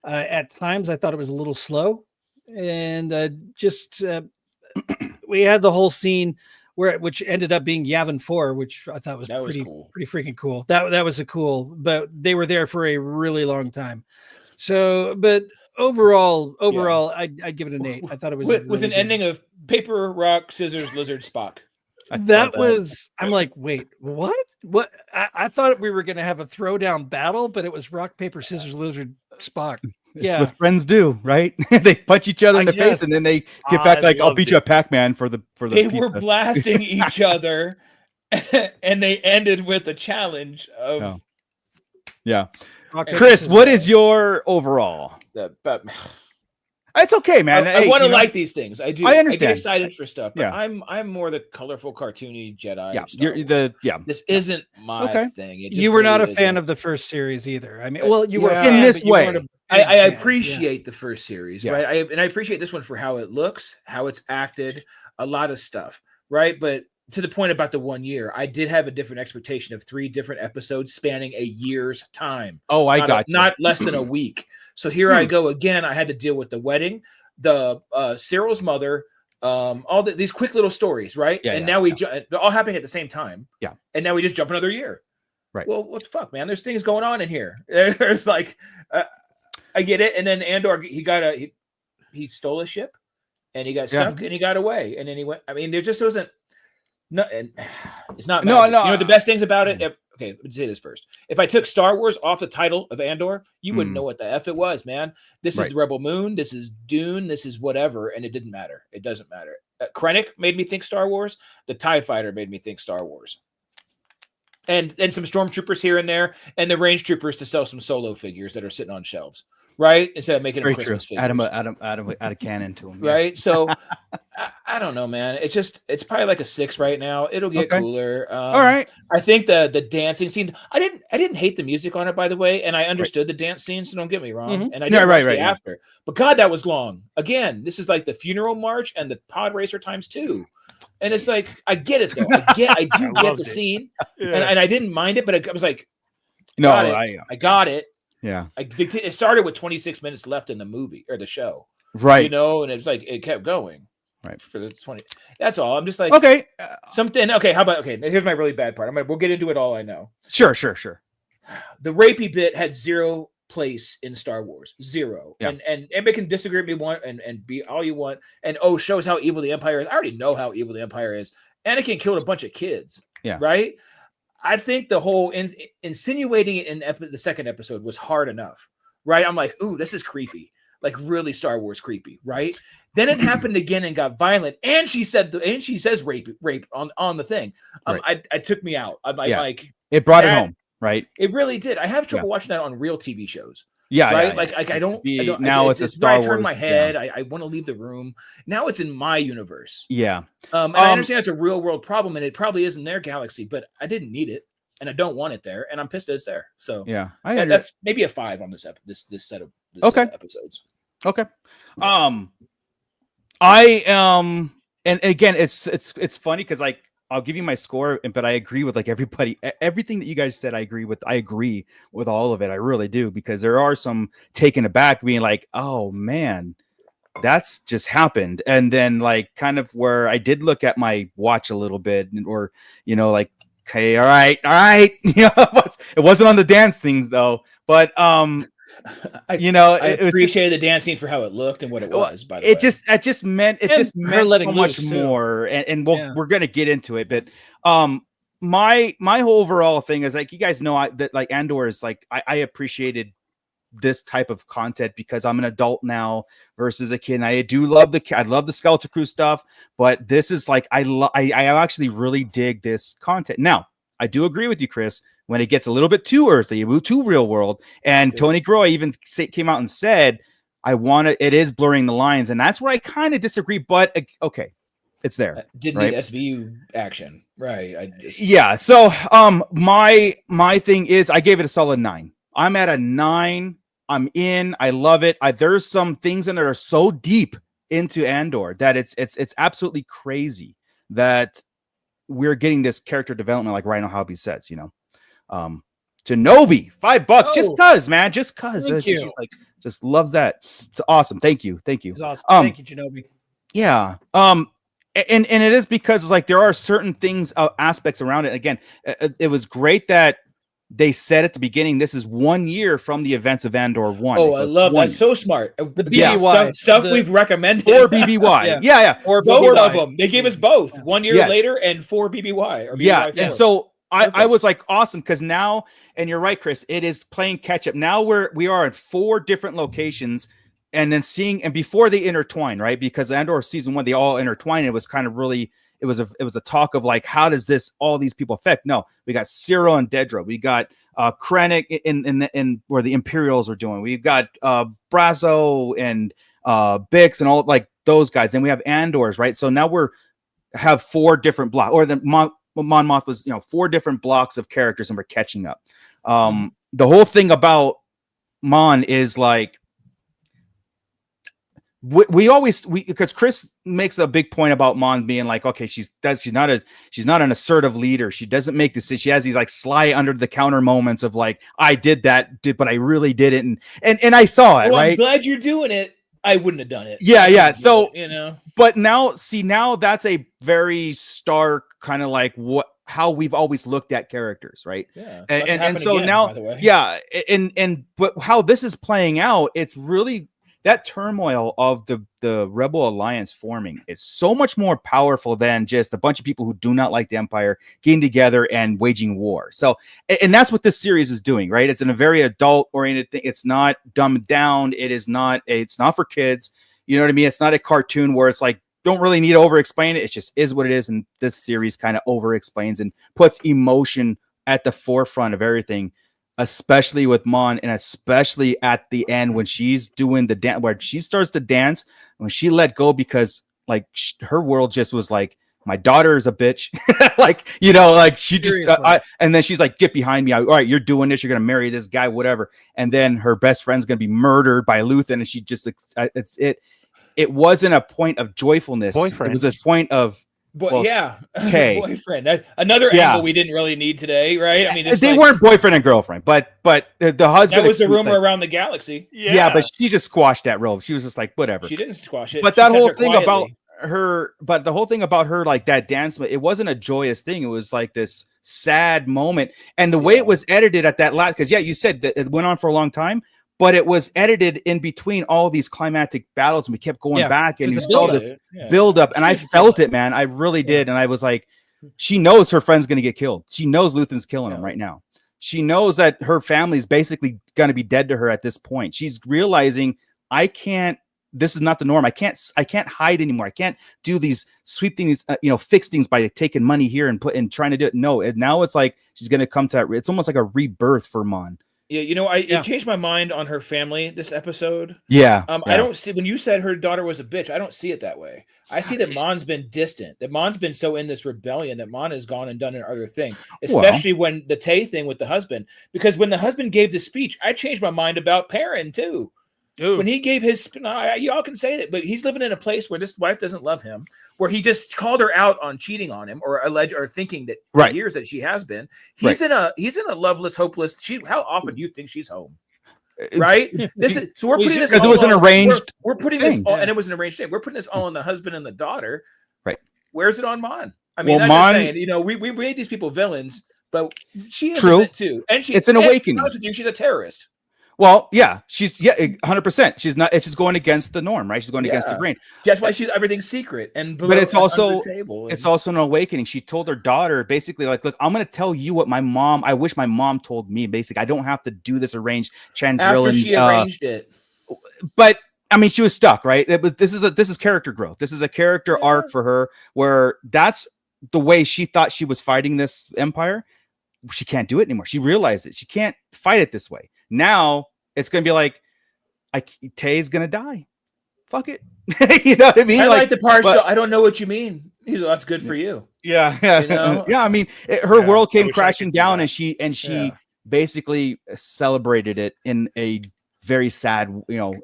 C: at times I thought it was a little slow, and we had the whole scene which ended up being Yavin 4, which I thought was
B: cool.
C: pretty freaking cool. That was but they were there for a really long time. So, but overall, I'd give it an 8. I thought it was
B: with
C: really
B: an
C: good.
B: ending of paper, rock, scissors, lizard, Spock.
C: That was. I'm like, wait, what? What? I thought we were going to have a throwdown battle, but it was rock, paper, scissors, lizard, Spock.
A: It's what friends do, right? They punch each other in the face, and then they get back like, "I'll beat you at Pac-Man for the."
B: They were blasting each other, and they ended with a challenge of.
A: Yeah. Chris, what is your overall? It's okay, man.
B: I want to like these things. I do.
A: I understand.
B: I get excited for stuff, but
A: Yeah.
B: I'm more the colorful, cartoony Jedi.
A: Yeah,
B: Star Wars. This isn't my thing.
C: You were not a fan of the first series either. I mean, well, you were
A: in this way.
B: I appreciate the first series, right? I appreciate this one for how it looks, how it's acted, a lot of stuff, right? But to the point about the 1 year, I did have a different expectation of 3 different episodes spanning a year's time.
A: Oh, I got you.
B: Not less than a week. So here I go again. I had to deal with the wedding, the Cyril's mother, all these quick little stories, right?
A: Yeah,
B: and now they're all happening at the same time.
A: Yeah.
B: And now we just jump another year.
A: Right.
B: Well, what the fuck, man? There's things going on in here. There's like, I get it. And then Andor, he stole a ship, and he got stuck, and he got away, and then he went. I mean, there just wasn't. No, and it's not.
A: No,
B: magic.
A: no.
B: You know the best things about it. Okay, let's say this first. If I took Star Wars off the title of Andor, you wouldn't know what the F it was, man. This is the Rebel Moon. This is Dune. This is whatever, and it didn't matter. It doesn't matter. Krennic made me think Star Wars. The TIE Fighter made me think Star Wars. And some stormtroopers here and there, and the range troopers to sell some solo figures that are sitting on shelves. right? Instead of making them
A: Very
B: Christmas
A: true.
B: figures.
A: Add a cannon to him.
B: Right. So I don't know, man. It's probably like a 6 right now. It'll get
A: Okay.
B: cooler.
A: All right.
B: I think the dancing scene. I didn't hate the music on it, by the way, and I understood the dance scene. So don't get me wrong. And I did watch the after, but God, that was long. Again, this is like the funeral march and the pod racer times 2. And it's like, I get it though. I do get the scene, and I didn't mind it, but I was like, I got it.
A: Yeah.
B: It started with 26 minutes left in the movie or the show.
A: Right.
B: You know, and it's like it kept going.
A: Right.
B: For the 20. That's all. I'm just like,
A: okay.
B: Something. Okay. How about, here's my really bad part. We'll get into it all I know.
A: Sure.
B: The rapey bit had zero place in Star Wars. Zero.
A: Yeah.
B: And everybody can disagree with me and be all you want. And shows how evil the Empire is. I already know how evil the Empire is. Anakin killed a bunch of kids.
A: Yeah.
B: Right. I think the whole insinuating it in the second episode was hard enough, right? I'm like, ooh, this is creepy, like really Star Wars creepy, right? Then it happened again and got violent, and she says rape on the thing. I took me out. Like
A: it brought it home, right?
B: It really did. I have trouble watching that on real TV shows.
A: Yeah,
B: right.
A: Yeah.
B: Like I don't.
A: Now it's a Star Wars.
B: I turn my head. I want to leave the room. Now it's in my universe.
A: Yeah.
B: And I understand it's a real world problem, and it probably is in their galaxy, but I didn't need it, and I don't want it there, and I'm pissed that it's there. So
A: yeah,
B: that's maybe a 5 on this set of episodes.
A: Okay. I and again, it's funny because like I'll give you my score, but I agree with like everybody. Everything that you guys said, I agree with. I agree with all of it. I really do, because there are some taken aback, being like, "Oh man, that's just happened." And then like kind of where I did look at my watch a little bit, or like, okay, all right, it wasn't on the dance things though, but
B: I appreciated the dance scene for how it looked and what it was. By the way,
A: it just meant so much more, and we're gonna get into it. But my whole overall thing is like, you guys know that like Andor is like I appreciated this type of content because I'm an adult now versus a kid. And I love the Skeleton Crew stuff, but this is like I actually really dig this content. Now I do agree with you, Chris, when it gets a little bit too earthy, too real world. And Tony Groy even came out and said, it is blurring the lines. And that's where I kind of disagree, but okay, it's there.
B: Didn't need SVU action. Right.
A: So my thing is I gave it a solid 9. I'm at a 9. I'm in. I love it. There's some things in there that are so deep into Andor that it's absolutely crazy that we're getting this character development, like Rhino Hobby says, Kenobi, $5 just cause, man, just cause. She's like, just loves that. It's awesome. Thank you.
C: It's awesome. Thank you, Kenobi.
A: Yeah. And it is because it's like there are certain things, aspects around it. Again, it was great that they said at the beginning, this is 1 year from the events of Andor 1.
B: Oh, I love that. So smart.
C: The BBY
B: stuff we've recommended.
A: 4 BBY. Yeah.
B: Or both of them. They gave us both 1 year later and 4 BBY. Or BBY 4.
A: And so I was like, awesome, because now, and you're right, Chris, it is playing catch up. Now we are at 4 different locations, and then and before they intertwine, right? Because Andor season 1, they all intertwined. It was kind of really, it was a talk of like, how does this all these people affect? No, we got Cyril and Dedra, we got Krennic in where the Imperials are doing. We've got Brazo and Bix and all like those guys. Then we have Andor's, right? So now have 4 different blocks, or the Mon Moth was 4 different blocks of characters, and we're catching up. The whole thing about Mon is like, we always because Chris makes a big point about Mon being like, okay, she's not an assertive leader. She doesn't make decisions. She has these like sly under the counter moments of like, I did that, but I really didn't. And I saw it. Right.
B: I'm glad you're doing it. I wouldn't have done it.
A: Yeah. So but now that's a very stark kind of like how we've always looked at characters, right?
B: Yeah.
A: And so again, now,
B: by the way.
A: yeah, but how this is playing out, it's really that turmoil of the Rebel Alliance forming is so much more powerful than just a bunch of people who do not like the Empire getting together and waging war. So, and that's what this series is doing, right? It's in a very adult-oriented thing. It's not dumbed down. It's not for kids. You know what I mean? It's not a cartoon where it's like, don't really need to over-explain it. It just is what it is. And this series kind of over-explains and puts emotion at the forefront of everything. especially with Mon, and especially at the end when she's doing the dance, where she starts to dance, when she let go, because like her world just was like, my daughter is a bitch. Like, like she just, and then she's like, get behind me. All right, you're doing this. You're going to marry this guy, whatever. And then her best friend's going to be murdered by Luthen. And she just, it wasn't a point of joyfulness. Boyfriend. It was a point of, Tay.
B: Boyfriend. Another angle we didn't really need today, right? I mean,
A: they weren't boyfriend and girlfriend, but the husband.
B: That was the rumor around the galaxy.
A: Yeah, but she just squashed that role. She was just like, whatever.
B: She didn't squash it.
A: But that whole thing about her, the whole thing about her, like that dance, it wasn't a joyous thing. It was like this sad moment, and the way it was edited at that last, because you said that it went on for a long time. But it was edited in between all these climactic battles, and we kept going back, and you saw this build up, and I felt it, man. I really did, and I was like, she knows her friend's going to get killed. She knows Luthen's killing him right now. She knows that her family's basically going to be dead to her at this point. She's realizing, I can't. This is not the norm. I can't hide anymore. I can't do these sweep things, fix things by taking money here and trying to do it. No, now it's like she's going to come to that. It's almost like a rebirth for Mon.
B: Yeah, it changed my mind on her family this episode.
A: Yeah.
B: I don't see, when you said her daughter was a bitch, I don't see it that way. I see that Mon's been distant, that Mon's been so in this rebellion that Mon has gone and done an other thing, especially when the Tay thing with the husband, because when the husband gave the speech, I changed my mind about Perrin too. Ooh. When he gave his, y'all can say that, but he's living in a place where this wife doesn't love him, where he just called her out on cheating on him, or thinking that for years that she has been. He's in a loveless, hopeless. How often do you think she's home? Right. This is so we're putting this
A: because it was an arranged.
B: We're putting this all, and it was an arranged thing. We're putting this all on the husband and the daughter.
A: Right.
B: Where's it on Mon? I mean, I'm just saying. We made these people villains, but she is
A: true
B: too, and
A: it's an awakening.
B: She's a terrorist.
A: Well, yeah, she's 100%. She's not. It's just going against the norm, right? She's going against the grain.
B: That's why everything's secret, but
A: it's also it's also an awakening. She told her daughter basically, like, look, I'm going to tell you what I wish my mom told me. Basically, I don't have to do this arranged Chandrillin.
B: After she arranged it,
A: but I mean, she was stuck, right? This is character growth. This is a character arc for her, where that's the way she thought she was fighting this empire. She can't do it anymore. She realized it. She can't fight it this way. Now it's going to be like, Tay's going to die. Fuck it. You know what I mean?
B: I like the part. So I don't know what you mean. He's like, that's good for you.
A: Yeah. Yeah. I mean, her world came crashing down, and she basically celebrated it in a very sad,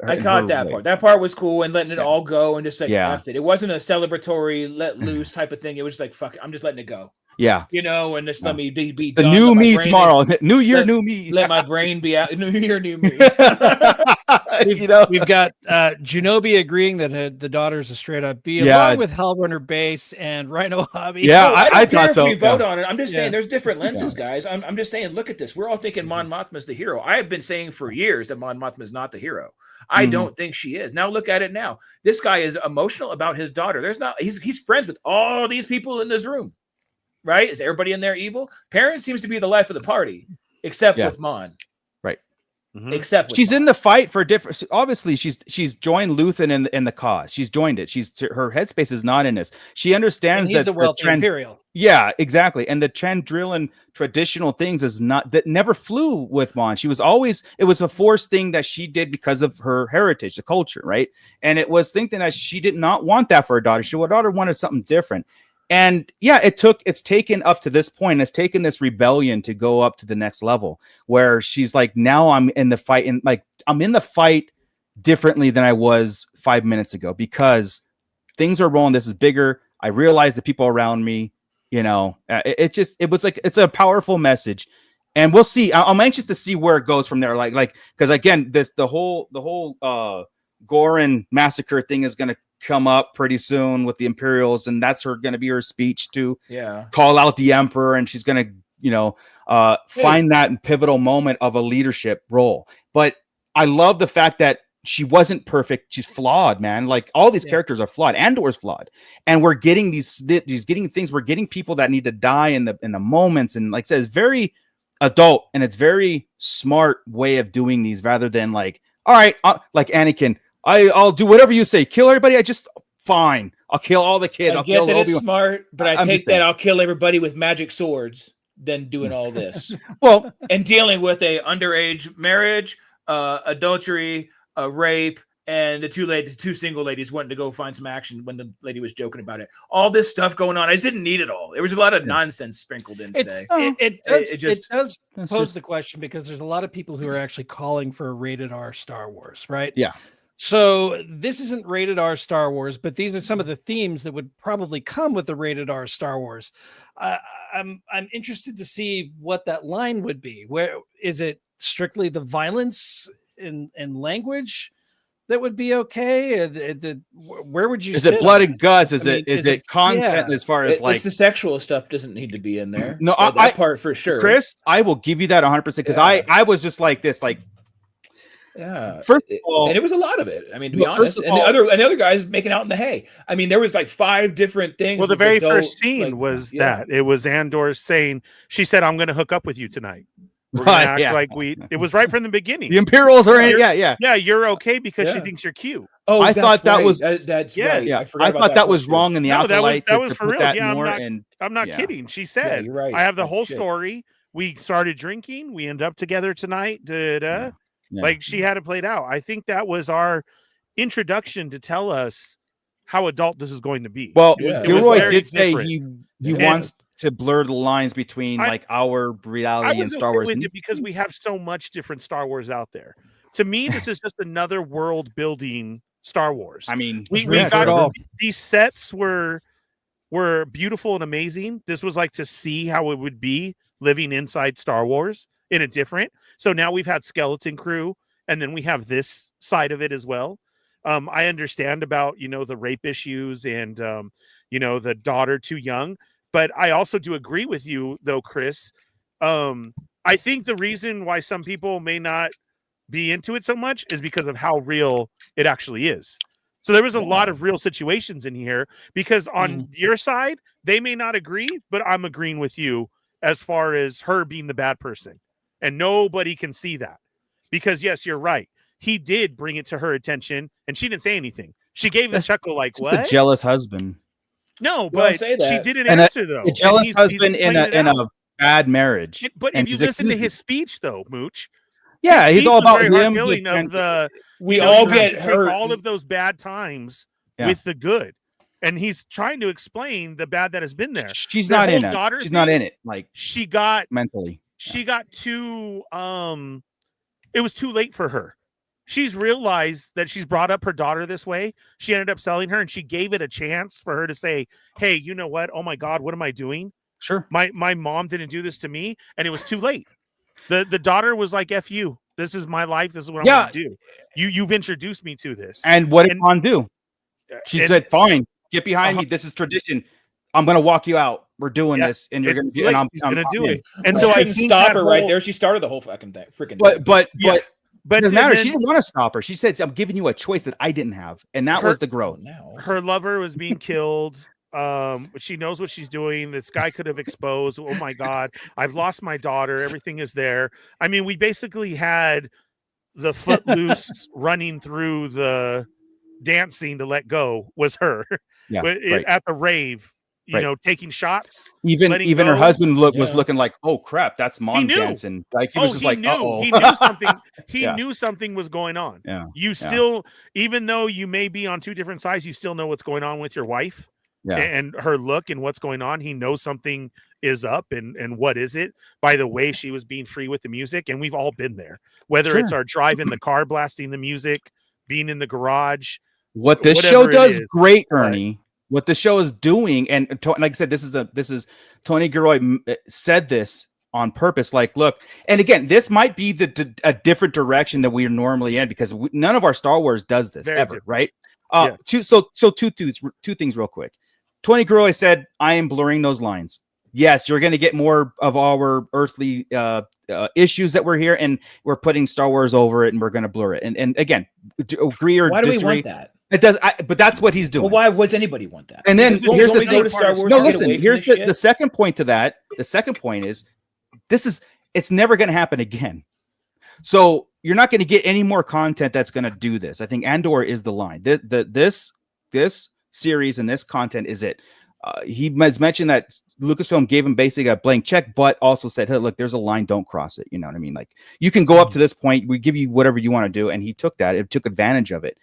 B: I caught that part. That part was cool, and letting it all go and just like left it. It wasn't a celebratory let loose type of thing. It was just like, fuck it, I'm just letting it go.
A: Yeah,
B: and just let me be
A: the
B: done.
A: New me tomorrow. New year, new me.
B: Let my brain be out. New year, new me.
C: We've got Junobi agreeing that the daughter's a straight up B, along with Hellrunner Base and Rhino Hobby.
A: Yeah, I thought so.
B: We vote on it. I'm just saying, there's different lenses, guys. I'm just saying, look at this. We're all thinking Mon Mothma's the hero. I have been saying for years that Mon Mothma is not the hero. I don't think she is. Now look at it now. This guy is emotional about his daughter. He's friends with all these people in this room. Right? Is everybody in there evil? Perrin seems to be the life of the party, except with Mon.
A: Right.
B: Mm-hmm. Except
A: she's in the fight for different. Obviously, she's joined Luthen in the cause. She's joined it. Her headspace is not in this. She understands that
C: a wealthy imperial.
A: Yeah, exactly. And the Chandrillin traditional things that never flew with Mon. It was a forced thing that she did because of her heritage, the culture, right? And it was thinking that she did not want that for her daughter. Her daughter wanted something different. And it's taken up to this point. It's taken this rebellion to go up to the next level, where she's like, now I'm in the fight, and like I'm in the fight differently than I was 5 minutes ago, because things are rolling. This is bigger. I realize the people around me, it's a powerful message, and we'll see. I'm anxious to see where it goes from there. Like because again, the whole Goran massacre thing is going to come up pretty soon with the Imperials, and that's going to be her speech to call out the Emperor, and she's going to find that pivotal moment of a leadership role. But I love the fact that she wasn't perfect. She's flawed, man. Like all these characters are flawed. Andor's flawed, and we're getting these getting things. We're getting people that need to die in the moments, and like I said, it's very adult, and it's very smart way of doing these, rather than like, all right, like Anakin. I'll do whatever you say. Kill everybody. Fine. I'll kill all the kids.
B: I'll kill that it's smart, but I take that I'll kill everybody with magic swords. than doing all this.
A: Well,
B: and dealing with a underage marriage, adultery, rape, and the two single ladies wanting to go find some action when the lady was joking about it. All this stuff going on. I just didn't need it all. There was a lot of nonsense sprinkled in today.
C: It does pose the question, because there's a lot of people who are actually calling for a rated R Star Wars, right?
A: Yeah.
C: So this isn't rated R Star Wars, but these are some of the themes that would probably come with the rated R Star Wars. I'm interested to see what that line would be. Where is it strictly the violence and language that would be okay? Where would you?
A: Is it blood and guts? Is it content as far as
B: it's the sexual stuff doesn't need to be in there?
A: No,
B: that part for sure.
A: Chris, I will give you that 100% because I was just like this, like.
B: Yeah.
A: First of all,
B: and it was a lot of it. I mean, to be honest, and the other guys making out in the hay. I mean, there was like 5 different things.
D: Well, the very first scene was that it was Andor saying, she said, "I'm going to hook up with you tonight. We're going to act like we." It was right from the beginning.
A: The Imperials are in. Yeah.
D: You're okay because she thinks you're cute.
B: Oh,
A: I thought that was
B: that's right.
A: Yeah, I thought that was wrong in the Acolyte.
D: That was for real. Yeah,
A: I'm
D: not kidding. She said,
B: you're right.
D: "I have the whole story. We started drinking. We end up together tonight." Yeah. Like she had it played out. I think that was our introduction to tell us how adult this is going to be.
A: Well, Gilroy did say he wants to blur the lines between like our reality and Star Wars
D: with it because we have so much different Star Wars out there. To me, this is just another world building Star Wars.
A: I mean,
D: we got these sets were beautiful and amazing. This was like to see how it would be living inside Star Wars in a different. So now we've had Skeleton Crew, and then we have this side of it as well. I understand about, the rape issues and, the daughter too young, but I also do agree with you though, Chris. I think the reason why some people may not be into it so much is because of how real it actually is. So there was a lot of real situations in here because on your side, they may not agree, but I'm agreeing with you as far as her being the bad person. And nobody can see that because, yes, you're right. He did bring it to her attention and she didn't say anything. She gave the chuckle like, what?
A: The jealous husband.
D: No, but she didn't answer, though.
A: A jealous husband in a bad marriage.
D: But if you listen to his speech, though, Mooch.
A: Yeah, he's all about him.
B: We all get hurt.
D: All of those bad times with the good. And he's trying to explain the bad that has been there.
A: She's not in it. She's not in it. Like
D: she got
A: mentally.
D: She got too it was too late for her. She's realized that she's brought up her daughter this way. She ended up selling her and she gave it a chance for her to say, "Hey, you know what? Oh my God, what am I doing?
A: Sure.
D: My mom didn't do this to me." And it was too late. The daughter was like, "F you. This is my life. This is what I'm going to do. You've introduced me to this."
A: And what did Han do? She said, "Fine, get behind me. This is tradition. I'm going to walk you out. We're doing this, and you're going to do it. I'm
D: going to do it." And
B: so I couldn't stop her right there. She started the whole fucking thing.
A: But it doesn't matter. She didn't want to stop her. She said, "I'm giving you a choice that I didn't have," and that was the growth.
D: Her lover was being killed. She knows what she's doing. This guy could have exposed. Oh my God, I've lost my daughter. Everything is there. I mean, we basically had the footloose running through the dancing to let go was her at the rave. Taking shots.
A: Even her husband was looking like, "Oh crap, that's Mom dancing." Like he was just like, "Uh-oh."
D: He knew something. He knew something was going on.
A: Yeah.
D: You still, even though you may be on two different sides, you still know what's going on with your wife and her look and what's going on. He knows something is up, and what is it? By the way, she was being free with the music, and we've all been there. Whether it's our drive in the car, blasting the music, being in the garage.
A: What this show does great, Ernie. What the show is doing, and like I said, this is Tony Gilroy said this on purpose. Like, look, and again, this might be a different direction that we are normally in because none of our Star Wars does this ever, right? Two things real quick. Tony Gilroy said, "I am blurring those lines." Yes, you're going to get more of our earthly issues that we're here, and we're putting Star Wars over it, and we're going to blur it. And again, agree or
B: why do
A: disagree.
B: We want that?
A: It does, but that's what he's doing.
B: Well, why would anybody want that?
A: And then here's the thing.
B: Star Wars
A: no, listen. Here's the second point to that. The second point is, it's never going to happen again. So you're not going to get any more content that's going to do this. I think Andor is the line. This series and this content is it. he mentioned that Lucasfilm gave him basically a blank check, but also said, hey, look, there's a line, don't cross it. You know what I mean? Like, you can go up to this point, we give you whatever you want to do. And he took that, it took advantage of it.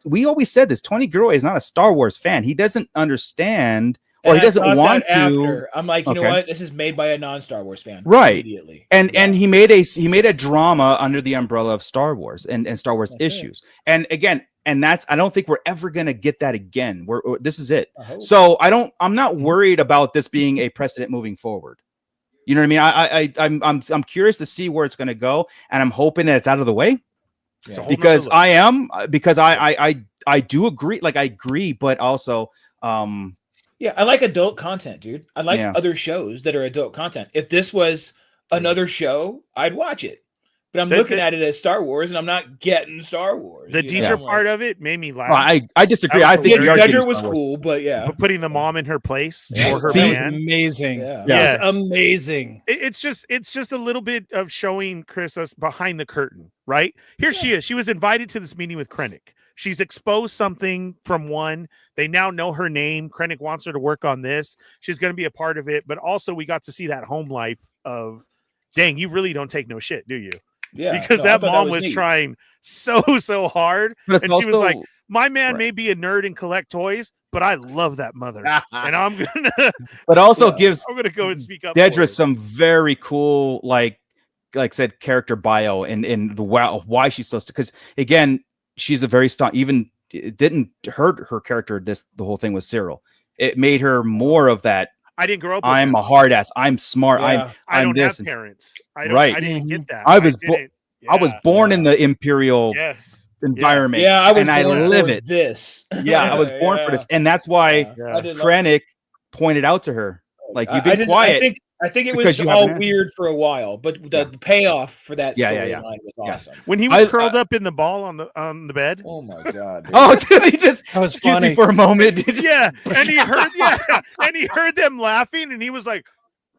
A: We always said this, Tony Gilroy is not a Star Wars fan. He doesn't understand, or he doesn't want to.
B: I'm like, you know what? This is made by a non-Star Wars fan.
A: Right.
B: Immediately.
A: And he made a drama under the umbrella of Star Wars and Star Wars issues. And again, I don't think we're ever going to get that again. This is it. So I'm not worried about this being a precedent moving forward. You know what I mean? I'm curious to see where it's going to go, and I'm hoping that it's out of the way. Yeah. Because I do agree. Like, I agree, but also,
B: yeah, I like adult content, dude. I like other shows that are adult content. If this was another show, I'd watch it. But I'm looking at it as Star Wars, and I'm not getting Star Wars.
D: The Dieter part of it made me laugh.
A: Well, I disagree. I think
B: Dieter was cool, but
D: but putting the mom in her place for her
C: man, amazing. Yeah,
D: yes.
C: Amazing.
D: It's just a little bit of showing Chris us behind the curtain, right? Here she is. She was invited to this meeting with Krennic. She's exposed something from one. They now know her name. Krennic wants her to work on this. She's going to be a part of it. But also, we got to see that home life of, dang, you really don't take no shit, do you?
B: Yeah,
D: because that mom was trying so hard, and she was like, "My man may be a nerd and collect toys, but I love that mother, and I'm gonna."
A: But also gives
D: I'm gonna go and speak up.
A: Dedra some very cool, like said, character bio and the why she's so, because again, she's a very strong. Even it didn't hurt her character. The whole thing with Cyril, it made her more of that.
D: I didn't grow up.
A: I'm a hard ass. I'm smart.
D: Yeah. I don't
A: this.
D: have parents. I didn't get that.
A: I was born in the Imperial environment.
B: Yeah, I was
A: and I live it.
B: This.
A: Yeah, I was born for this, and that's why Krennic pointed out to her, like, you've been quiet.
B: I think it was all weird for a while, but the payoff for that storyline was awesome.
D: When he was curled up in the ball on the bed.
B: Oh my god! Dude.
A: Oh, did he just
C: excuse
A: me for a moment?
D: Yeah, and he heard them laughing, and he was like,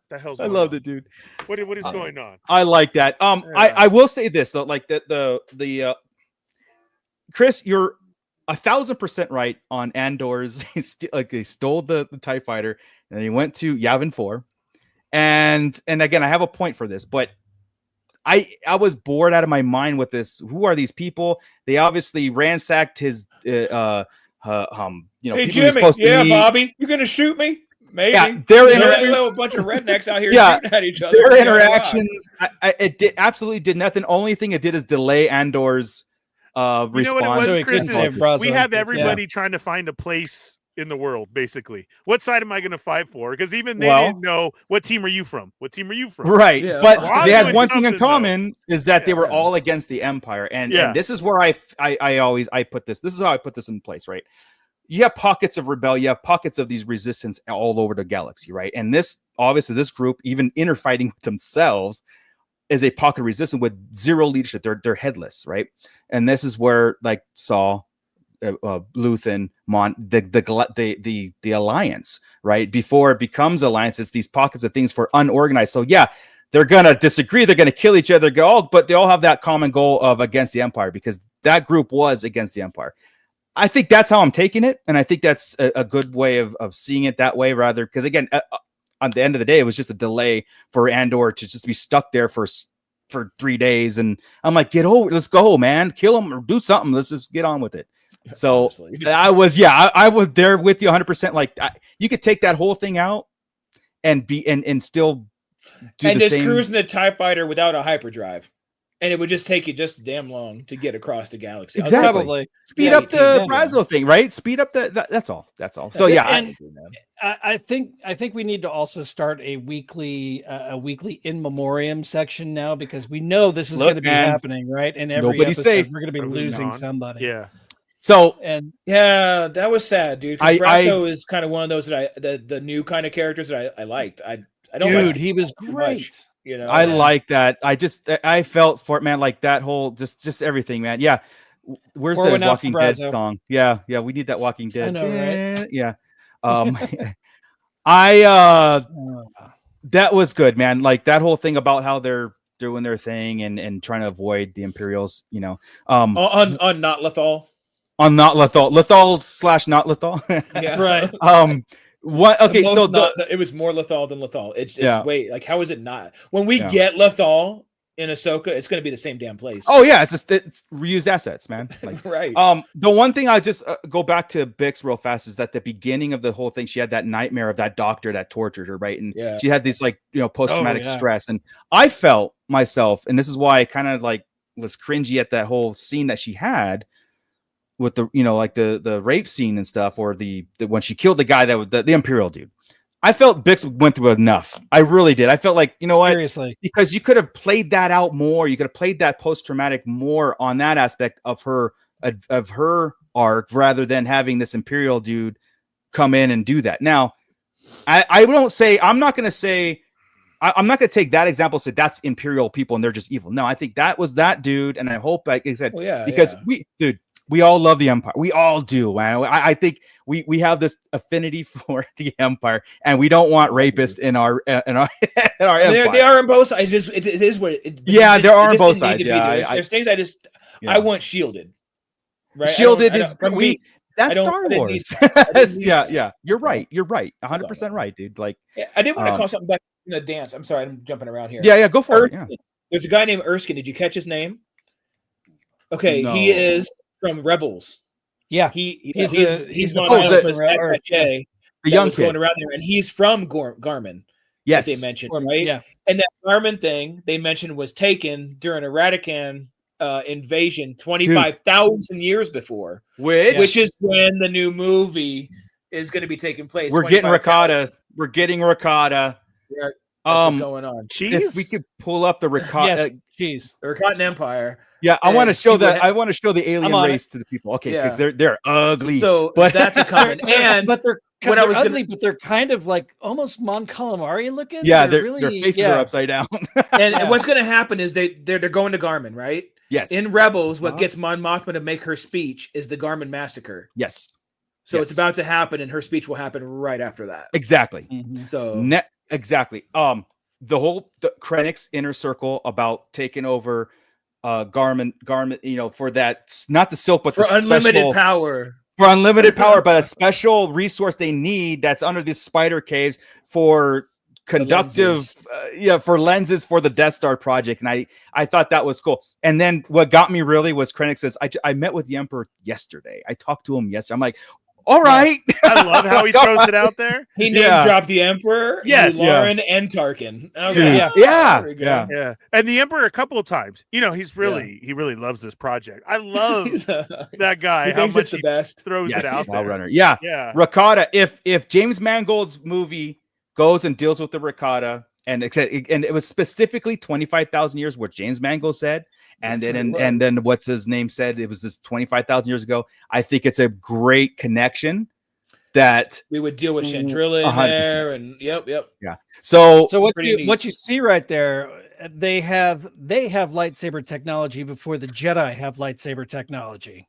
D: "The hell's going on?"
A: I loved it, dude.
D: What is going on?
A: I like that. I will say this though, like the Chris, you're 1,000% right on Andor's. Like, they stole the TIE fighter, and he went to Yavin 4. And again, I have a point for this, but I was bored out of my mind with this. Who are these people? They obviously ransacked his
B: Hey,
A: Jimmy,
B: Bobby, you gonna shoot me? Maybe.
A: Yeah,
B: a bunch of rednecks out here shooting at each other.
A: Their interactions, it absolutely did nothing. Only thing it did is delay Andor's response.
D: You know what it was, Chris? We have everybody
C: Yeah.
D: trying to find a place in the world, basically. What side am I going to fight for? Because even they didn't know, what team are you from? What team are you from?
A: Right.
B: Yeah.
A: But
D: Well,
A: they had one thing in common is that they were
B: Yeah.
A: all against the Empire. And this is where I always put this. This is how I put this in place, right? You have pockets of rebellion, you have pockets of these resistance all over the galaxy, right? And this, obviously, this group, even interfighting with themselves, is a pocket of resistance with zero leadership. They're headless, right? And this is where, like, Saul, Luthen, the alliance, right? Before it becomes alliance, it's these pockets of things for unorganized. So yeah, they're gonna disagree, they're gonna kill each other, but they all have that common goal of against the Empire, because that group was against the Empire. I think that's how I'm taking it, and I think that's a good way of seeing it that way, rather, because again, at the end of the day, it was just a delay for Andor to just be stuck there for 3 days, and I'm like, let's go, man, kill him or do something. Let's just get on with it. So honestly. I was there with you 100%. Like, you could take that whole thing out and still do
B: and
A: the
B: just
A: same.
B: Cruising the TIE fighter without a hyperdrive, and it would just take you just damn long to get across the galaxy.
A: Exactly.
C: Probably
A: Speed up the Brazo thing, right? Speed up that's all. So
C: and I think we need to also start a weekly in memoriam section now, because we know this is going to be happening, right? And every
A: nobody's
C: episode,
A: safe.
C: we're going to be losing somebody.
D: Yeah.
A: So
B: that was sad, dude. Brasso is kind of one of those that the new kind of characters that I liked. I don't.
C: Dude, he was great.
B: Much, you know,
A: I like that. I felt for it, man. Like that whole just everything, man. Yeah. Where's the Walking Dead song? Yeah, we need that Walking Dead.
C: I know, right?
A: Yeah. That was good, man. Like that whole thing about how they're doing their thing and trying to avoid the Imperials, you know.
B: On Not Lethal.
A: On Not Lethal. Lethal / Not Lethal.
B: Yeah.
C: Right.
A: What? Okay, so
B: it was more Lethal than Lethal. It's
A: Yeah.
B: way like how is it not? When we
A: Yeah.
B: get Lethal in Ahsoka, it's going to be the same damn place.
A: Oh yeah, it's reused assets, man. Like,
B: right.
A: The one thing I just go back to Bix real fast is that the beginning of the whole thing, she had that nightmare of that doctor that tortured her, right? And she had this like post-traumatic stress, and I felt myself, and this is why I kind of like was cringy at that whole scene that she had with the like the rape scene and stuff, or the when she killed the guy that was the Imperial dude. I felt Bix went through enough. I really did. I felt like,
C: Seriously.
A: because you could have played that out more. You could have played that post-traumatic more on that aspect of her arc, rather than having this Imperial dude come in and do that. Now, I'm not going to take that example and say that's Imperial people and they're just evil. No, I think that was that dude. And I hope, like I said, because we all love the Empire. We all do, man. I think we have this affinity for the Empire, and we don't want rapists in our Empire.
B: They are on both sides. It is what it.
A: There are on both sides. Yeah,
B: there's things I want shielded. Right,
A: shielded is that's Star Wars. Yeah. You're right. 100% right, dude. Like,
B: I did want to call something back in the dance. I'm sorry, I'm jumping around here.
A: Yeah, go for it. Yeah.
B: There's a guy named Erskine. Did you catch his name? Okay, he is from Rebels.
C: Yeah,
B: he's
A: the young kid
B: going around there, and he's from Garmin.
A: Yes,
B: they mentioned, right?
C: Yeah,
B: and that Garmin thing they mentioned was taken during a Radican invasion 25,000 years before, which is when the new movie is going to be taking place.
A: We're getting Rakata.
B: Yeah, what's going on?
A: If we could pull up the Rakata,
B: the Rakatan Empire.
A: Yeah, I want to show that. I want to show the alien race to the people. Okay, because they're ugly.
B: So
A: but
B: that's a comment.
C: But they're ugly, but they're kind of like almost Mon Calamari looking.
A: Yeah, their faces are upside down.
B: and what's going to happen is they're going to Garmin, right?
A: Yes.
B: In Rebels, what gets Mon Mothma to make her speech is the Garmin massacre.
A: Yes.
B: So it's about to happen, and her speech will happen right after that.
A: Exactly.
C: Mm-hmm.
A: So exactly. The whole Krennic's inner circle about taking over Garmin, for that, not the silk, but
B: for
A: the
B: unlimited power.
A: For unlimited power, but a special resource they need that's under these spider caves for conductive, for lenses for the Death Star project. And I thought that was cool. And then what got me really was Krennic says, I met with the Emperor yesterday. I talked to him yesterday. I'm like, all right.
D: I love how he throws it out there.
B: He name dropped the Emperor, Lauren, and Tarkin.
A: Okay. Yeah.
D: And the Emperor a couple of times. He really loves this project. I love that guy.
B: How much he
D: throws it out there.
A: Runner. Yeah. Rakata. If James Mangold's movie goes and deals with the Rakata, and it was specifically 25,000 years, what James Mangold said. And then what's his name said, it was this 25,000 years ago. I think it's a great connection that
B: we would deal with Chandrilla in there, and yep.
A: Yeah. So
C: what you see right there, they have lightsaber technology before the Jedi have lightsaber technology.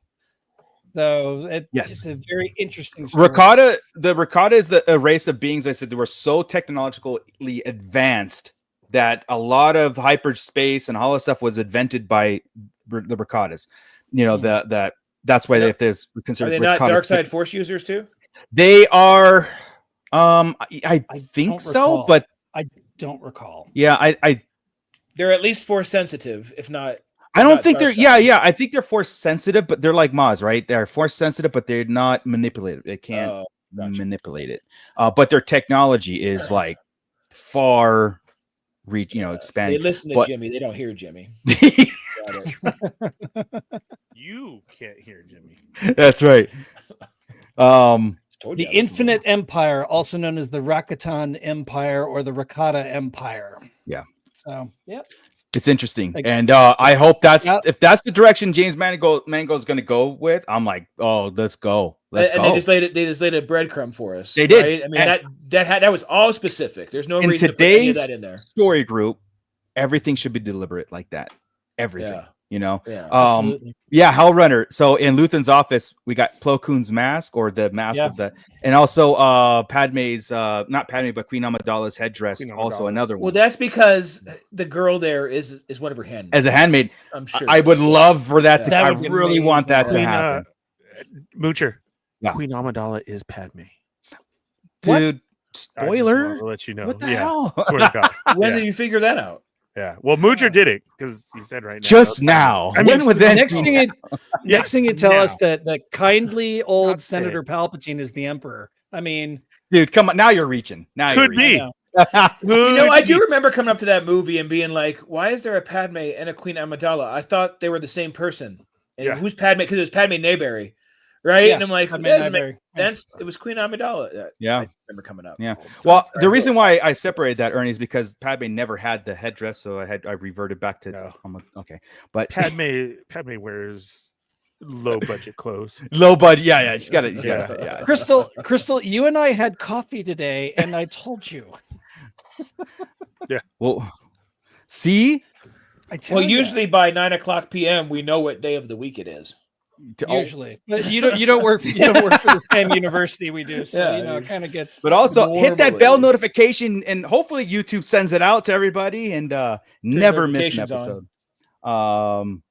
C: So it's a very interesting story.
A: The Rakata is a race of beings. I said they were so technologically advanced that a lot of hyperspace and all this stuff was invented by the Rakatas. That's why there's considered.
B: Are they not dark side force users too?
A: They are. I think so, but
C: I don't recall.
A: Yeah,
B: they're at least force sensitive, if not.
A: I don't think they're. Yeah. I think they're force sensitive, but they're like Maz, right? They're force sensitive, but they're not manipulated. They can't manipulate it. But their technology is like far expanding.
B: They listen to Jimmy. They don't hear Jimmy.
D: You can't hear Jimmy.
A: That's right.
C: The Infinite Empire, also known as the Rakatan Empire or the Rakata Empire.
A: Yeah.
C: So,
A: it's interesting, and I hope if that's the direction James Mangold is going to go with. I'm like, oh, let's go. They
B: just laid a breadcrumb for us.
A: They did.
B: Right? I mean, that was all specific. There's no reason to put any of that in there.
A: Story group, everything should be deliberate like that. Everything.
C: Absolutely.
A: Hellrunner. So in Luthen's office, we got Plo Koon's mask, or the mask of and also Padme's not Padme, but Queen Amidala's headdress. Also another one.
B: Well, that's because the girl there is one of her handmaids.
A: As a handmaid, I'm sure. I would love for that to. I really want that to happen.
D: Moocher. Yeah. Queen Amidala is Padme.
A: dude.
D: I just
A: Spoiler.
D: wanted to let you know.
A: What the
D: yeah.
A: hell?
D: Swear to God.
B: When
D: Yeah.
B: did you figure that out?
D: Yeah. Well, Moocher did it because he said right now.
A: Just now.
D: I mean,
A: When would that
C: Next
A: be?
C: thing you tell
D: now.
C: us that kindly old
D: Not
C: Senator
D: dead.
C: Palpatine is the Emperor. I mean,
A: Dude, come on. Now you're reaching. Now
D: Could
A: you're
C: I
D: be.
C: know.
B: You know,
D: Could
B: I do
D: be.
B: remember coming up to that movie and being like, "Why is there a Padme and a Queen Amidala? I thought they were the same person." And
D: Yeah.
B: who's Padme? Because it was Padme Nayberry, right?
C: Yeah,
B: and I'm like,
C: Padme
B: that doesn't make
C: Nayberry. Yeah.
B: sense. It was Queen Amidala.
A: Yeah.
B: I remember coming up.
A: Yeah.
B: All the
A: Well,
B: time.
A: the reason why I separated that, Ernie, is because Padme never had the headdress, so I reverted back to.
D: No.
A: Okay, but
D: Padme wears low budget clothes.
A: low bud. Yeah. She's got it. Yeah.
C: Crystal, you and I had coffee today, and I told you.
A: Well, see.
C: I tell
B: Well,
C: ya.
B: usually by 9:00 p.m. we know what day of the week it is.
C: Usually, but you don't work for the same university we do, so
B: Yeah.
C: it kind of gets.
A: But also hit that bell
B: Normally.
A: notification, and hopefully YouTube sends it out to everybody, and never miss an
B: notifications
A: episode.
B: On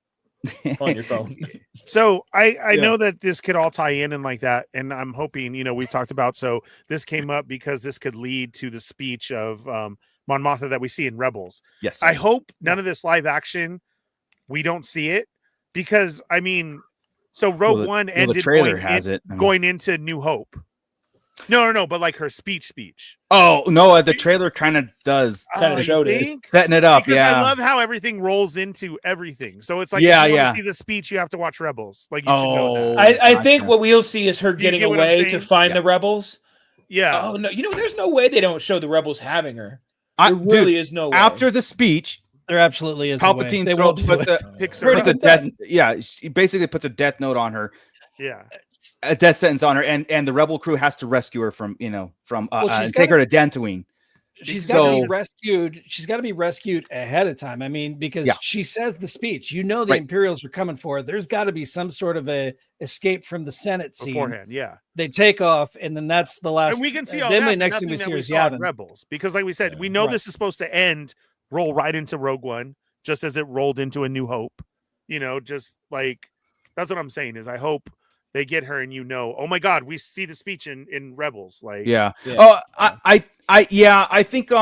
B: your phone.
D: So I
B: Yeah.
D: know that this could all tie in and like that, and I'm hoping, we talked about, so this came up because this could lead to the speech of Mon Mothma that we see in Rebels.
A: Yes.
D: I hope none of this live action, we don't see it, because so Rogue One
A: the
D: ended
A: trailer has it.
D: going into New Hope. No, but like her speech.
A: Oh no, the trailer kind of does.
B: Kinda
D: You
B: showed it.
D: think?
A: Setting it up.
D: Because
A: Yeah.
D: I love how everything rolls into everything. So it's like,
A: Yeah,
D: if you
A: yeah.
D: want to see the speech, you have to watch Rebels. Like, you should know
A: Oh,
D: that.
B: I think
A: gotcha.
B: what we'll see is her
D: Do you
B: getting
D: get what I'm
B: away to
D: saying?
B: find
A: Yeah.
B: the rebels.
D: Yeah.
B: Oh no, there's no way they don't show the rebels having her.
A: I,
B: There really
A: dude,
B: is no way.
A: after the speech,
C: There absolutely is. a way.
A: Palpatine
C: They won't do
A: puts
C: it.
D: Picks her
C: Pretty
D: up.
A: a death. Yeah, she basically puts a death note on her,
D: Yeah.
A: a death sentence on her, and the rebel crew has to rescue her from
C: she's
A: and take her to Dantooine.
C: She's got to
A: So-
C: be rescued. She's got to be rescued ahead of time. I mean, because
A: Yeah.
C: she says the speech. The
A: Right.
C: Imperials are coming for her. There's got to be some sort of a escape from the Senate scene.
D: Beforehand, yeah.
C: They take off, and then that's the last.
D: And we can see all
C: then
D: that.
C: the next thing
D: nothing
C: we
D: that
C: see
D: we
C: is
D: saw in
C: Yavin.
D: Rebels, because like we said, we know
C: Right.
D: this is supposed to roll right into Rogue One, just as it rolled into A New Hope. Just like, that's what I'm saying is I hope they get her and oh my God, we see the speech in Rebels. Like,
A: Yeah.
B: Yeah.
A: Oh, I think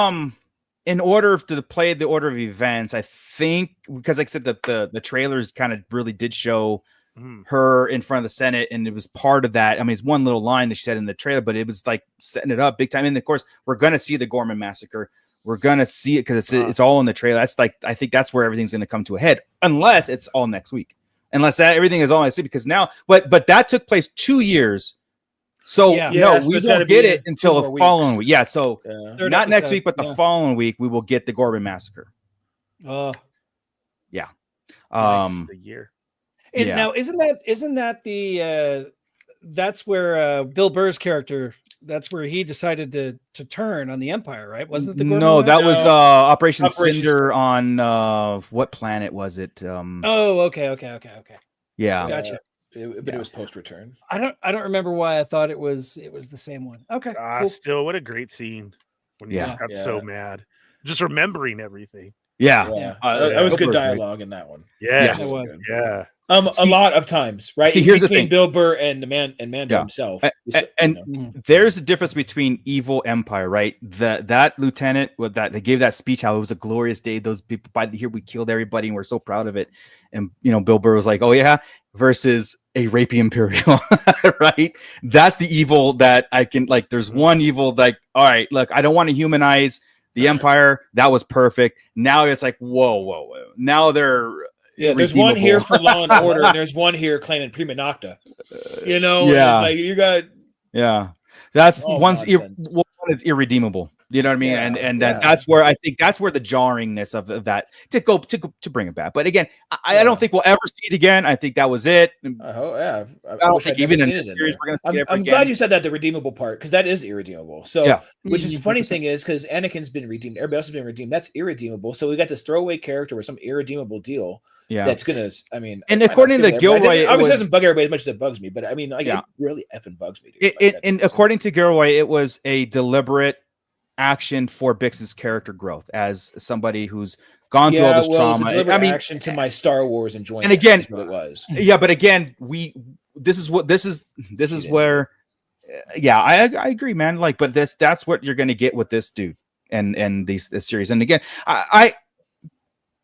A: in order to play the order of events, I think because like I said, the trailers kind of really did show
D: mhm.
A: her in front of the Senate, and it was part of that. I mean, it's one little line that she said in the trailer, but it was like setting it up big time. And of course, we're gonna see the Gorman massacre. We're gonna see it because it's all in the trailer. That's like, I think that's where everything's gonna come to a head, unless it's all next week. Unless everything is all next week, because now, but that took place 2 years. So
C: Yeah.
B: Yeah,
A: no,
B: so
A: we
B: it's gotta
A: won't get
B: be
A: it until
B: 2
A: the
B: more
A: following
B: weeks.
A: week. Yeah, so
B: Yeah.
C: Third
A: not next
C: episode,
A: week, but the
C: yeah.
A: following week we will get the Gorman massacre.
C: Oh.
A: Um,
D: The year.
C: And
A: Yeah.
C: now isn't that the that's where Bill Burr's character, that's where he decided to turn on the Empire, right? Wasn't it the Gorman
A: no,
C: one?
A: that was
B: No.
A: Operation
B: Operation
A: Cinder on what planet was it?
C: Oh, okay.
A: Yeah.
C: Gotcha.
B: But it was post return.
C: I don't remember why I thought it was the same one. Okay. Cool.
D: Still, what a great scene when you
A: Yeah.
D: just got
B: Yeah.
D: so mad, just remembering everything.
A: Yeah.
C: Yeah.
B: That was
A: Bill
B: good
A: Burr's great.
B: dialogue in that one.
D: Yes.
C: It was.
D: Yeah.
B: A
A: See-
B: lot of times, right?
A: see, here's the
B: Between
A: thing.
B: Bill Burr and Mando
A: Yeah.
B: himself.
A: And
C: Mhm.
A: there's a difference between evil empire, right? That lieutenant with that they gave that speech how it was a glorious day. Those people by here we killed everybody and we're so proud of it. And Bill Burr was like, "Oh yeah," versus a rapey imperial, right? That's the evil that I can like. There's one evil like, all right, look, I don't want to humanize the empire. That was perfect. Now it's like, whoa. Now they're
B: there's one here
A: irredeemable.
B: for law and order, and there's one here claiming prima nocta. and
A: Yeah.
B: it's like you got
A: Yeah, that's
B: Oh,
A: one
B: nonsense.
A: is irredeemable. You know what I mean?
B: Yeah,
A: And
B: yeah.
A: that's where I think that's where the jarringness of that to bring it back. But again, I
B: Yeah.
A: don't think we'll ever see it again. I think that was it.
B: I hope, yeah.
A: I don't
B: wish
A: think
B: I'd never
A: even in
B: seen
A: this
B: it
A: series
B: there.
A: we're gonna see it ever
B: I'm
A: again.
B: glad you said that, the redeemable part, because that is irredeemable. So,
A: Yeah.
B: which is the funny
C: 100%.
B: thing is because Anakin's been redeemed, everybody else has been redeemed. That's irredeemable. So we got this throwaway character with some irredeemable deal
A: Yeah.
B: that's gonna. I mean,
A: And
B: might not
A: according to
B: stick with
A: Gilroy,
B: everybody.
A: it
B: Obviously,
A: was-
B: doesn't bug everybody as much as it bugs me, but I mean, like,
A: Yeah.
B: it really effing bugs me. Dude.
A: And according to Gilroy, it was a deliberate action for Bix's character growth as somebody who's gone through all this
B: it was a
A: trauma.
B: deliberate
A: I mean,
B: action to my Star Wars enjoyment.
A: And again-
B: is what it was.
A: yeah, but again, this is where yeah, I agree, man. Like, but that's what you're gonna get with this dude and this series. And again, I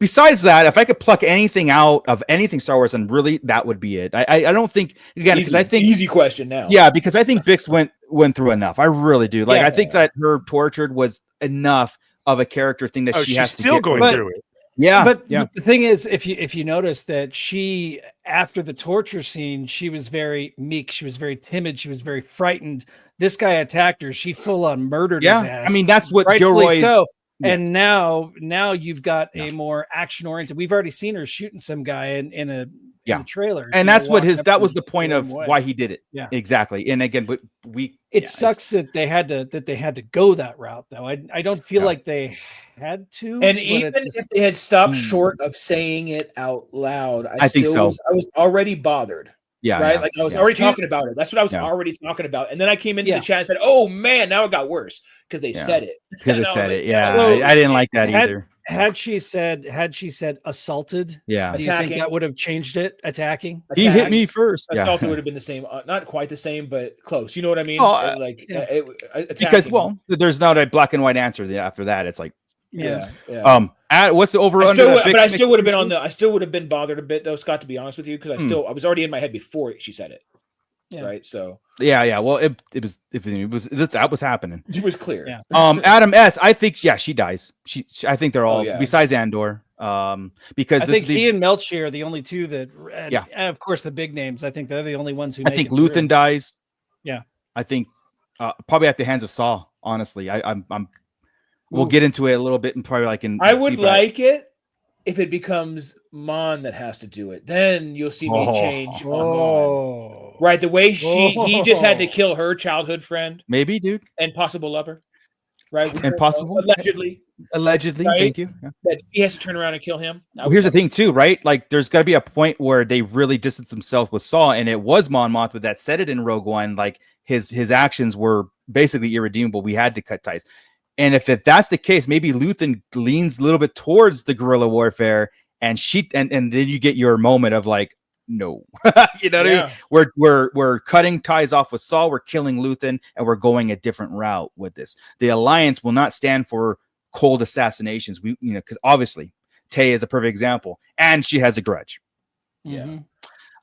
A: besides that, if I could pluck anything out of anything Star Wars, and really that would be it. I don't think, again, because I think
B: easy question now.
A: Yeah, because I think Bix went through enough. I really do. Like, I think that her tortured was enough of a character thing that she has to
D: still
A: get
D: going through it.
A: Yeah,
C: but the thing is, if you notice that she, after the torture scene, she was very meek, she was very timid, she was very frightened. This guy attacked her, she full on murdered his ass.
A: I mean, that's what
C: Rightfully
A: Gilroy's.
C: so.
A: Yeah.
C: And now you've got a more action oriented. We've already seen her shooting some guy in the trailer,
A: and that's what that was the point of why he did it. Yeah, exactly. And again, but
C: it sucks that they had to go that route, though. I don't feel like they had to.
B: And even if they had stopped short of saying it out loud, I
A: think so.
B: I was already bothered.
A: Yeah,
B: right. Like I was already talking about it. That's what I was already talking about. And then I came into the chat and said, "Oh man, now it got worse because they said it."
A: Because they said it. Yeah, so I didn't like that either.
C: Had she said assaulted?
A: Yeah.
C: Do you think that would have changed it? Attacking?
A: He hit me first.
B: Assaulted would have been the same, not quite the same, but close. You know what I mean?
A: Because there's not a black and white answer after that. It's like.
B: Yeah.
A: What's the over under?
B: But I still would have been I still would have been bothered a bit though, Scott, to be honest with you, because I was already in my head before she said it. Yeah. Right. So
A: yeah. Well, it was that was happening.
B: It was clear. Yeah.
A: Adam S. I think she dies. I think they're all besides Andor. Because
C: I think he and Melchi are the only two that. And of course the big names. I think they're the only ones who.
A: I think Luthen dies.
C: Yeah.
A: I think probably at the hands of Saul. Honestly, I'm. We'll get into it a little bit and probably like in.
B: I would like it if it becomes Mon that has to do it. Then you'll see me change on Mon. Right, the way he just had to kill her childhood friend,
A: maybe, dude,
B: and possible lover, right?
A: And possible
B: allegedly.
A: Right? Thank you. Yeah.
B: That he has to turn around and kill him.
A: Well, here's the thing, too, right? Like, there's got to be a point where they really distance themselves with Saul, and it was Mon Mothma that said it in Rogue One. Like his actions were basically irredeemable. We had to cut ties. And if that's the case, maybe Luthen leans a little bit towards the guerrilla warfare, and then you get your moment of like, no, you know what I mean? We're cutting ties off with Saul, we're killing Luthen, and we're going a different route with this. The Alliance will not stand for cold assassinations. Because obviously Tay is a perfect example, and she has a grudge.
B: Yeah.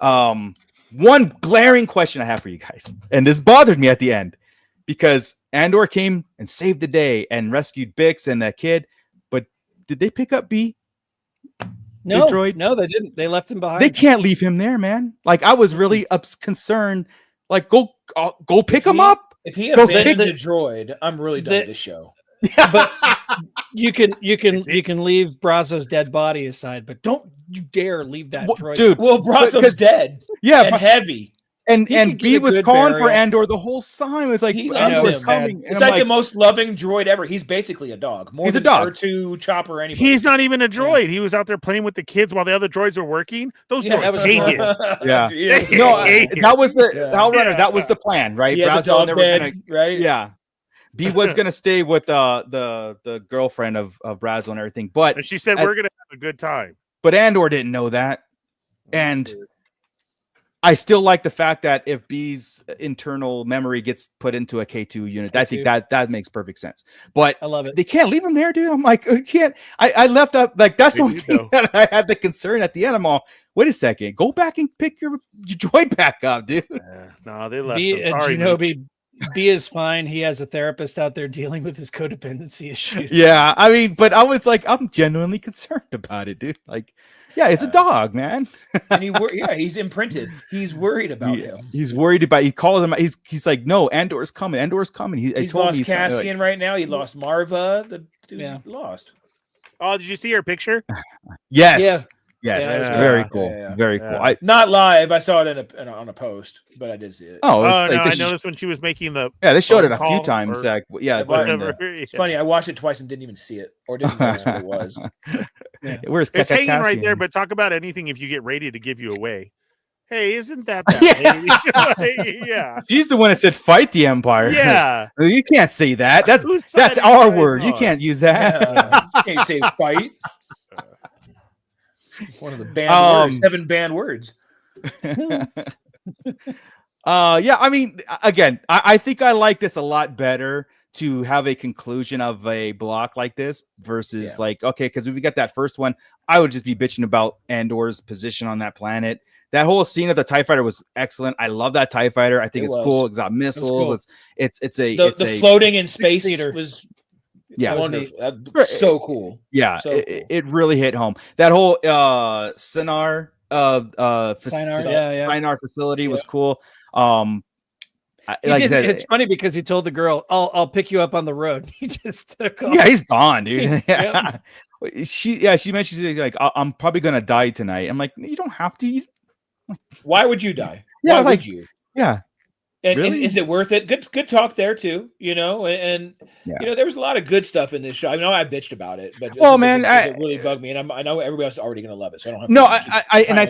A: One glaring question I have for you guys, and this bothered me at the end. Because Andor came and saved the day and rescued Bix and that kid, but did they pick up B?
C: No, droid? No, they didn't. They left him behind.
A: They can't leave him there, man. Like I was really concerned. Like go pick him up.
B: If he abandoned the droid, I'm really done with this show.
C: But you can leave Brazzo's dead body aside, but don't you dare leave that droid,
A: dude.
B: Well, Brazzo's dead.
A: Yeah,
B: and heavy.
A: And B was calling for Andor the whole time. It was like Andor's coming.
B: It's like the most loving droid ever. He's basically a dog.
A: He's a dog.
B: R2, Chopper, anybody.
D: He's not even a droid. He was out there playing with the kids while the other droids were working. Those droids hate him.
A: Yeah. No, that was the Hellrunner. That was the plan, right?
B: Right?
A: Yeah. B was gonna stay with the girlfriend of Brazo and everything, but
D: she said we're gonna have a good time.
A: But Andor didn't know that, and I still like the fact that if B's internal memory gets put into a K2 unit, I think that makes perfect sense. But
C: I love it.
A: They can't leave him there, dude. I'm like, you can't. I left up like that's the only thing that I had the concern at the end. I'm all, wait a second, go back and pick your droid back up, dude.
D: No, they left him. Sorry,
C: B is fine. He has a therapist out there dealing with his codependency issues.
A: Yeah, I mean, but I was like, I'm genuinely concerned about it, dude. Like, yeah, it's a dog, man.
B: And he's imprinted. He's worried about him.
A: He's worried about. He calls him. He's like, no, Andor's coming. Andor's coming.
B: He's lost Cassian right now. He lost Marva. The dude's lost.
D: Oh, did you see her picture?
A: Yes.
C: Yeah.
A: Yes, very cool. Very cool.
B: Not live. I saw it on a post, but I did see it.
A: Oh,
D: I noticed when she was making the.
A: Yeah, they showed it a few times.
B: It's funny. I watched it twice and didn't even see it, or didn't notice what it was.
A: Where's
D: it's hanging right there? But talk about anything if you get ready to give you away. Hey, isn't that that lady? Yeah,
A: she's the one that said fight the Empire.
D: Yeah,
A: you can't say that. That's our word. You can't use that.
B: You can't say fight. One of the banned words, 7 banned words.
A: Yeah, I mean, again, I think I like this a lot better to have a conclusion of a block like this versus like, okay, because if we got that first one, I would just be bitching about Andor's position on that planet. That whole scene of the TIE fighter was excellent. I love that TIE fighter. I think it's cool. It's got missiles.
C: Cool.
A: It's
B: the floating in space was wonderful. So cool.
A: Yeah,
B: so cool.
A: It really hit home. That whole Sinar facility was cool.
C: It's funny because he told the girl, "I'll pick you up on the road." He just took off.
A: Yeah, he's gone, dude. She mentioned like, I'm probably gonna die tonight. I'm like, you don't have to.
B: Why would you die?
A: Yeah,
B: why would you?
A: Yeah.
B: And really? is it worth it? Good talk there too, and there was a lot of good stuff in this show. I know I bitched about it, but it really bugged me, and I know everybody else is already going to love it, so I don't have.
A: No, I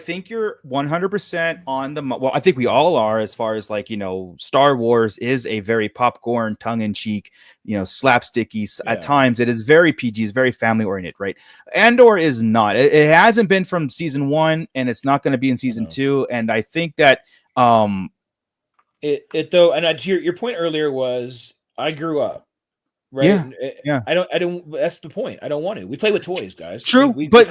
A: think you're 100% on the. Well, I think we all are, as far as like Star Wars is a very popcorn, tongue-in-cheek, slapsticky. At times, it is very PG, it's very family-oriented, right? Andor is not. It hasn't been from season 1, and it's not going to be in season 2, and I think that.
B: Your point earlier was I grew up, right?
A: Yeah.
B: I don't. That's the point. I don't want to. We play with toys, guys.
A: True,
B: we
A: but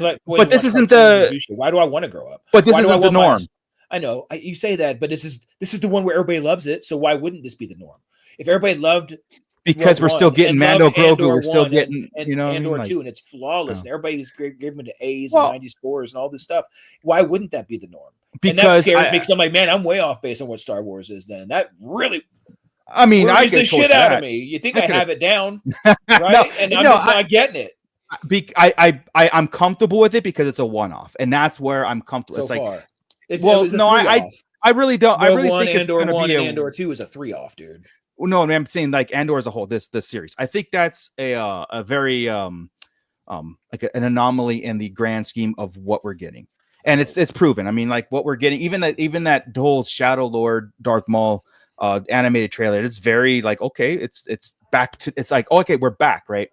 A: this isn't the.
B: Why do I want to grow up?
A: But this isn't the norm.
B: I know you say that, but this is the one where everybody loves it. So why wouldn't this be the norm? If everybody loved.
A: Because we're still getting Mando Grogu, we're still getting
B: Andor 2, and it's flawless. And everybody's giving it A's and 90 scores and all this stuff. Why wouldn't that be the norm?
A: Because
B: and that scares me because I'm like, man, I'm way off based on what Star Wars is. Then that really,
A: I mean, I get
B: the shit out of me. You think I have it down, right?
A: No,
B: and I'm just not getting it.
A: I'm comfortable with it because it's a one-off, and that's where I'm comfortable. I really don't. I really think it's going to be
B: Andor 2 is a 3-off, dude.
A: No, I'm saying like Andor as a whole. This series, I think that's a very like an anomaly in the grand scheme of what we're getting. And it's proven. I mean, like what we're getting, even that whole Shadow Lord Darth Maul animated trailer, it's very like, okay, it's back to, it's like, oh, okay, we're back, right?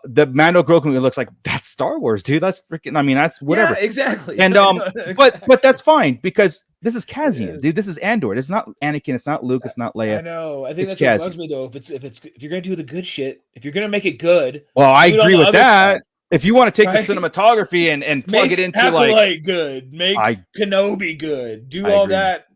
A: The Mando Grogu, it looks like that's Star Wars, dude. That's freaking. I mean, that's whatever.
B: Yeah, exactly.
A: And but that's fine because this is Cassian, dude. This is Andor. It's not Anakin. It's not Luke. It's not Leia.
B: I know. I think that's what bugs me though. If you're gonna do the good shit, if you're gonna make it good,
A: well, I agree with that. Stuff. If you want to take the cinematography and plug it into
B: like good, make Kenobi good, do all that.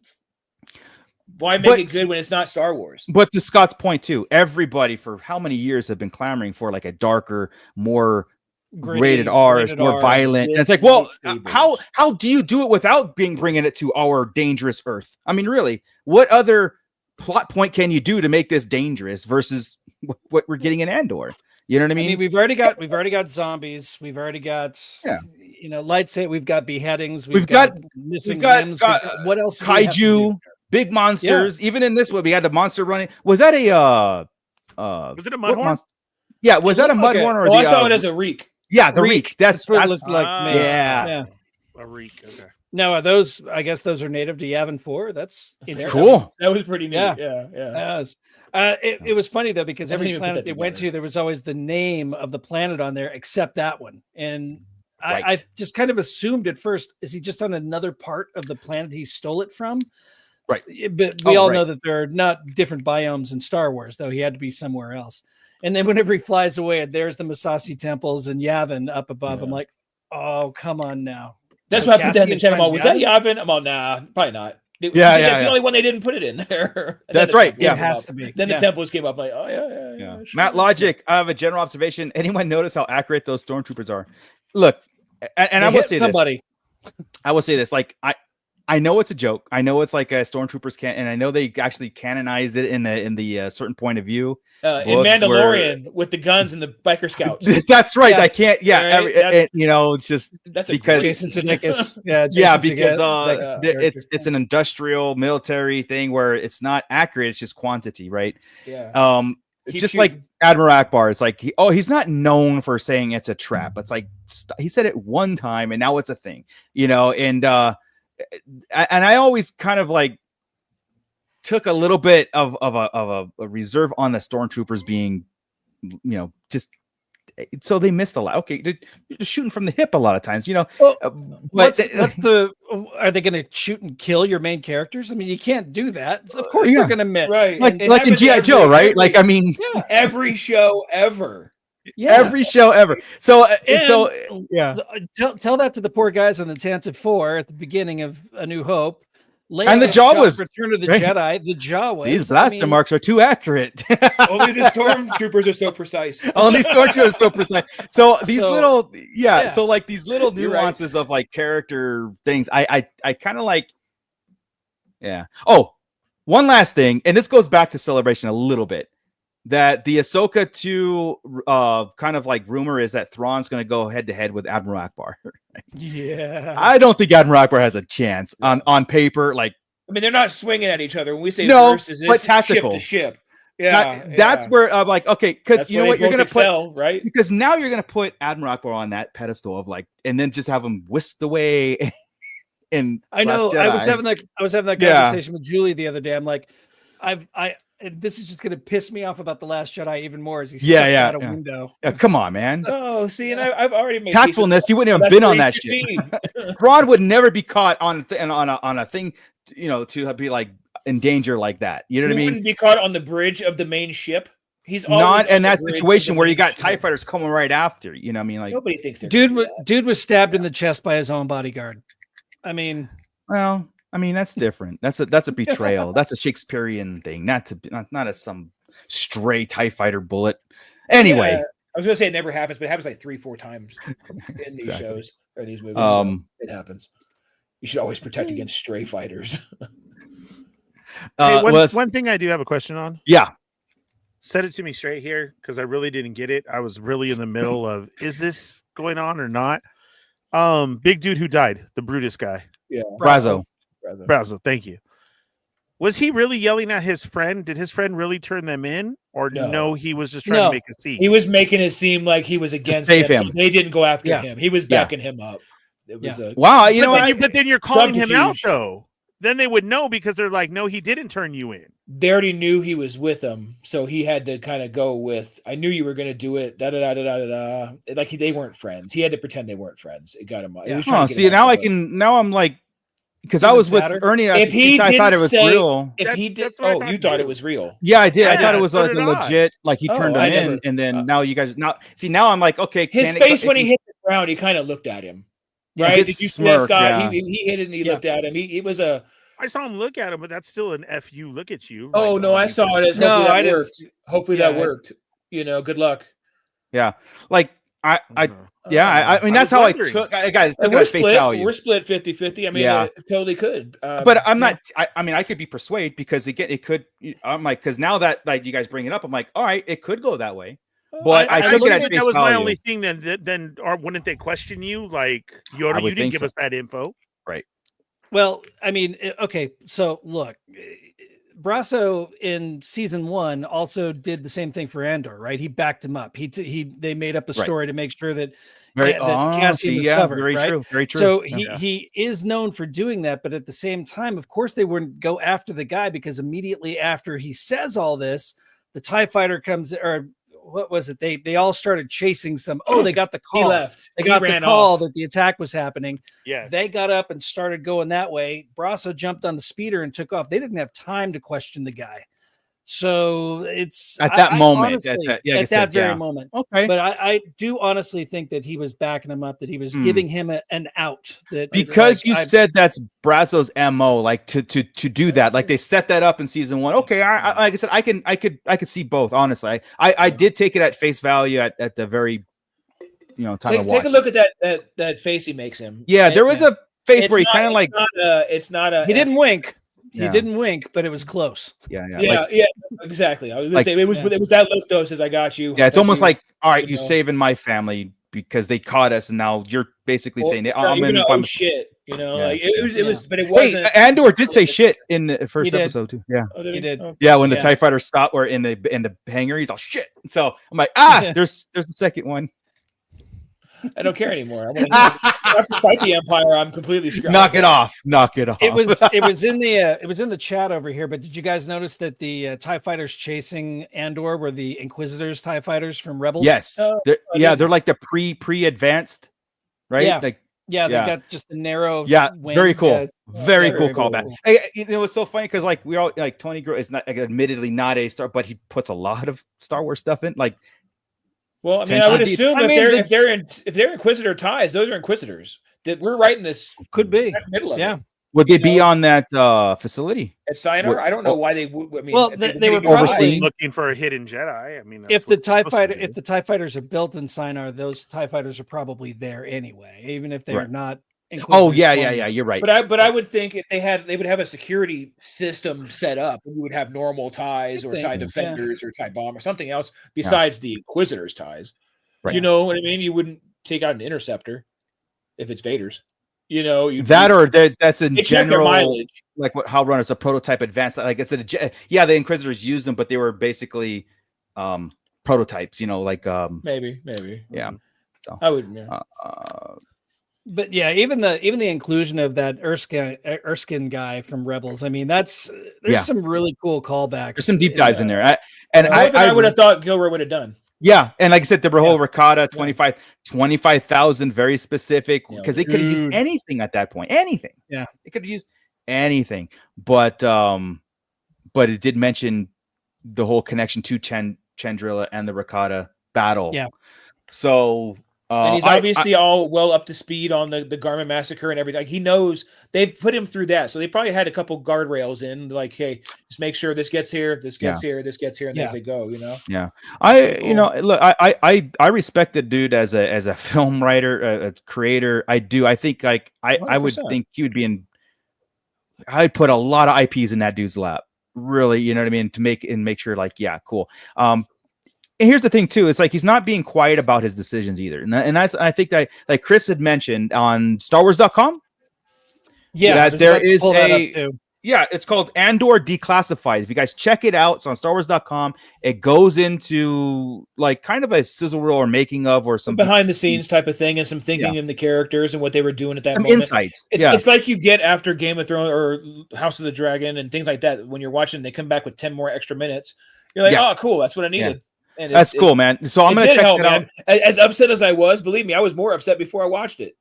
B: Why make it good when it's not Star Wars?
A: But to Scott's point too, everybody for how many years have been clamoring for like a darker, more rated R, more violent. And it's like, well, how do you do it without bringing it to our dangerous Earth? I mean, really, what other plot point can you do to make this dangerous versus what we're getting in Andor? You know what I mean?
C: We've already got zombies. We've already got lightsaber. We've got beheadings. We've got missing limbs. What else?
A: Kaiju, big monsters. Even in this one, we had the monster running. Was that a
D: was it a mudhorn?
A: Yeah, was that a mudhorn or?
B: I saw it as a reek.
A: Yeah, the reek. That's
C: what it looked like.
A: Yeah,
D: a reek. Okay.
C: No, those. I guess those are native to Yavin 4. That's
A: cool.
B: That was pretty neat. Yeah.
C: It was funny though because every planet they went to, there was always the name of the planet on there, except that one. And I just kind of assumed at first, is he just on another part of the planet he stole it from?
A: Right.
C: But we all know that there are not different biomes in Star Wars, though. He had to be somewhere else. And then whenever he flies away, and there's the Masasi temples and Yavin up above. I'm like, oh, come on now.
B: That's why I put that in the chat. Was that Yavin? I'm on, nah, probably not. That's the only one they didn't put it in there.
A: That's right.
C: Yeah, it has to be.
B: Then the temples came up. Like, oh yeah.
A: Sure. Matt Logic, I have a general observation. Anyone notice how accurate those stormtroopers are? Look, and I will say this. I will say this. Like I know it's a joke. I know it's like a stormtroopers can't, and I know they actually canonized it in the certain point of view.
B: In Mandalorian with the guns and the biker scouts.
A: That's right. I can't. Yeah, right? It's just
B: that's
A: because
C: Jason Sudeikis.
A: Because it's an industrial military thing where it's not accurate. It's just quantity, right?
B: Yeah.
A: Like Admiral Akbar, it's like he's not known for saying it's a trap. It's like he said it one time and now it's a thing, and I always kind of like took a little bit of a reserve on the stormtroopers being, just so they missed a lot. Okay, you're just shooting from the hip a lot of times, you know.
C: Well,
A: But
C: are they going to shoot and kill your main characters? I mean, you can't do that. Of course,
A: Yeah.
C: they're going to miss.
B: Right.
A: like
B: It
A: like in
B: happens
A: GI Joe, right? Like, I mean,
B: every show ever.
C: Yeah.
A: every show ever. So
C: And
A: yeah.
C: Tell that to the poor guys on the Tantive 4 at the beginning of A New Hope. Leia
A: And the
C: gets
A: jaw
C: shot
A: was-
C: Return of the
A: right.
C: Jedi. The jaw was.
A: These blaster marks are too accurate.
B: Only the stormtroopers are so precise.
A: Only stormtroopers are so precise. So these
C: So,
A: little,
C: yeah.
A: So like these little
B: You're right.
A: nuances of like character things, I kind of like. Yeah. Oh, one last thing, and this goes back to Celebration a little bit. That the Ahsoka 2 kind of like rumor is that Thrawn's going to go head to head with Admiral Akbar.
C: Yeah.
A: I don't think Admiral Akbar has a chance on paper. Like,
B: I mean, they're not swinging at each other. When we say
A: No,
B: versus,
A: but
B: it's
A: tactical.
B: ship to ship. Yeah,
A: that's where I'm like, okay, because
B: That's
A: you know
B: where
A: what,
B: they
A: you're going
B: both
A: to put.
B: excel, right?
A: Because now you're going to put Admiral Akbar on that pedestal of like, and then just have him whisked away. In
C: I know.
A: Last
C: I was
A: Jedi.
C: having that
A: Yeah.
C: conversation with Julie the other day. I'm like, this is just going to piss me off about the Last Jedi even more as he sucked out a window.
A: Come on, man.
B: Oh, see, and I've already made
A: Tactfulness. He wouldn't have
B: That's
A: been
B: where
A: on
B: he
A: that
B: should
A: shit.
B: be.
A: Thrawn would never be caught on a thing, you know, to be like in danger like that. You know what I
B: He
A: mean?
B: wouldn't be caught on the bridge of the main ship. He's always
A: Not
B: on
A: in
B: the
A: that
B: bridge of
A: situation
B: the
A: where you
B: main
A: got
B: ship.
A: TIE fighters coming right after. You know what I mean? Like,
B: Nobody thinks they're gonna do that.
C: Dude was stabbed in the chest by his own bodyguard. I mean,
A: well, I mean that's different. That's a betrayal. That's a Shakespearean thing, not as some stray TIE fighter bullet. Anyway,
B: Yeah, I was gonna say it never happens, but it happens like 3-4 times in these
A: Exactly.
B: shows or these movies. So it happens. You should always protect against stray fighters.
D: Hey,
A: well,
D: one thing I do have a question on.
A: yeah.
D: Set it to me straight here because I really didn't get it. I was really in the middle of is this going on or not? Big dude who died, the Brutus guy.
B: Yeah,
A: Brazo.
D: Brazo, thank you. Was he really yelling at his friend? Did his friend really turn them in? Or no, he was just trying
C: No.
D: to make a scene?
B: He was making it seem like he was against
A: save
B: them,
A: him.
B: so they didn't go after
C: Yeah.
B: him. He was backing him up. It was a
A: Wow. You know what?
D: but then you're calling him out
B: Subterfuge.
D: though. Then they would know because they're like, no, he didn't turn you in.
B: they already knew he was with them, so he had to kind of go with, I knew you were going to do it, da da da da da da. Like they weren't friends. He had to pretend they weren't friends. It got him. It was trying
A: Oh,
B: to get
A: see,
B: him
A: now
B: out
A: I
B: of it.
A: can. Now I'm like, because I
C: Even
A: was with
C: sadder?
A: Ernie.
B: If he
A: I thought it
B: didn't
A: was
B: say-
A: real.
B: If he did,
D: That's what I
B: oh,
D: thought
B: you thought
D: too.
B: it was real.
A: Yeah, I did. I thought
D: Yeah,
A: it was
D: so
A: like
D: did
A: a
D: I.
A: legit. Like he
B: Oh,
A: turned him
B: I
A: in,
B: never-
A: and then now you guys now see. Now I'm like, okay.
B: His
A: can
B: face
A: it,
B: when he hit the ground, he kind of looked at him.
A: Yeah,
B: Right?
A: his
B: Did you see that,
A: smirk,
B: Scott?
A: yeah.
B: He hit it and he
C: Yeah.
B: looked at him. He was a.
D: I saw him look at him, but that's still an FU look at you.
B: Oh
D: Like,
B: no, I saw it as
C: No,
B: hopefully
C: I
B: that
C: didn't
B: worked. Hopefully that
C: Yeah.
B: worked. You know, good luck.
A: like I yeah. I mean
D: I
A: that's
D: was
A: how
D: wondering.
A: I took. I guys took
B: And
A: it
B: we're
A: at face
B: split.
A: value.
B: We're split 50-50. I mean,
A: Yeah.
B: it totally could.
A: But I'm
B: yeah.
A: not. I mean, I could be persuaded because it could. I'm like, because now that like you guys bring it up, I'm like, all right, it could go that way. But I took it at face
D: that was my
A: value.
D: only thing. Then or wouldn't they question you? Like, Yoda,
A: I
D: you
A: would
D: didn't
A: think
D: give
A: so.
D: us that info.
C: well, I mean, okay. So look, Brasso in season 1 also did the same thing for Andor, right? He backed him up. They made up a
A: Right.
C: story to make sure that
A: Very,
C: that Cassian was covered,
A: very
C: right?
A: true. Very true.
C: So
A: Yeah.
C: he is known for doing that, but at the same time, of course, they wouldn't go after the guy because immediately after he says all this, the TIE fighter comes, or what was it? They all started chasing some. Oh, they got the
B: He
C: call.
B: left.
C: They
B: He
C: got the
B: ran
C: call
B: off.
C: that the attack was happening.
D: Yes.
C: They got up and started going that way. Brasso jumped on the speeder and took off. They didn't have time to question the guy. So it's
A: At that moment,
C: honestly,
A: like I
C: at
A: said,
C: that very
A: yeah.
C: moment.
A: Okay.
C: But I do honestly think that he was backing him up, that he was giving him an out. That
A: Because
C: like,
A: you said that's Brazzo's MO, like to do that, like they set that up in season 1. Okay, I like I said, I could see both. Honestly, I did take it at face value at the very, time of watching.
B: Take a look at that face he makes him.
A: Yeah, there was a face
B: It's
A: where he
B: not-
A: kind of like,
B: It's not a.
C: he didn't wink. He
A: Yeah.
C: didn't wink, but it was close.
A: yeah,
B: Yeah, exactly. I was gonna
A: like-
B: say it was that look though. Says I got you.
A: yeah. It's
B: Thank
A: almost
B: you.
A: like, all right,
B: you
A: you
B: know.
A: saving my family because they caught us, and now you're basically
B: Or-
A: saying,
B: or
A: I'm
B: even
A: in.
B: a, oh shit. You know,
A: Yeah.
B: like it was, but it
A: Hey,
B: wasn't.
A: Andor did say shit in the first
C: did.
A: episode too. Yeah.
B: Oh,
C: He did.
B: Oh.
A: Yeah, when the
C: Yeah.
A: TIE fighter stopped, or in the hangar, he's all shit. So I'm like, there's the second one.
B: I don't care anymore. I have to fight the Empire. I'm completely screwed.
A: Knock it off.
C: It was in the chat over here. But did you guys notice that the TIE fighters chasing Andor were the Inquisitors TIE fighters from Rebels?
A: Yes. They're like the pre-advanced, right?
C: Yeah.
A: Like
C: they've got just the narrow.
A: Wings. Very cool.
C: Yeah,
A: very cool callback. Cool. It's so funny because like we all like Tony Grow is not admittedly not a star, but he puts a lot of Star Wars stuff in. Like,
B: well, I mean, I would assume if they're Inquisitor ties, those are Inquisitors. That we're right in this
C: could be
B: middle of it.
A: Would they be on that facility
B: at Shinar? I don't know why they would. I mean,
C: well, they were probably
D: looking for a hidden Jedi. I mean,
C: if the TIE fighters are built in Shinar, those TIE fighters are probably there anyway, even if they're not.
A: Oh yeah, you're right.
B: But I would think if they would have a security system set up, and you would have normal ties or TIE defenders or TIE bomb or something else besides the Inquisitors ties. Right. You know what I mean? You wouldn't take out an interceptor if it's Vader's. You know,
A: that's in general, like how runners a prototype advanced. Like it's the Inquisitors used them, but they were basically prototypes. You know, like
B: maybe,
A: yeah. So,
B: I would.
A: Yeah.
C: But yeah, even the inclusion of that Erskine guy from Rebels. I mean, there's some really cool callbacks.
A: There's some deep dives in there.
B: I would have thought Gilroy would have done.
A: Yeah, and like I said, the whole Ricotta 25,000, very specific, because they could have used anything at that point. Anything.
C: Yeah,
A: they could have used anything. But it did mention the whole connection to Chandrila and the Ricotta battle.
C: Yeah.
A: So
B: and he's obviously all well up to speed on the Garmin massacre and everything. Like, he knows they've put him through that, so they probably had a couple guardrails in, like, hey, just make sure this gets here, this gets here, this gets here, and as they go, you know.
A: Yeah, I respect the dude as a film writer, a creator. I do. I think like I would think he would be in. I'd put a lot of IPs in that dude's lap. Really, you know what I mean, to make sure, like, yeah, cool. And here's the thing too, it's like he's not being quiet about his decisions either. And that's, I think that, like Chris had mentioned on StarWars.com.
C: Yeah,
A: that there is it's called Andor Declassified. If you guys check it out, it's on StarWars.com. It goes into like kind of a sizzle reel or making of or some
B: behind the scenes type of thing and some thinking in the characters and what they were doing at that moment.
A: Insights.
B: It's like you get after Game of Thrones or House of the Dragon and things like that. When you're watching, they come back with 10 more extra minutes. You're like, oh, cool, that's what I needed. And
A: that's cool, man. So I'm going to check it out.
B: As upset as I was, believe me, I was more upset before I watched it.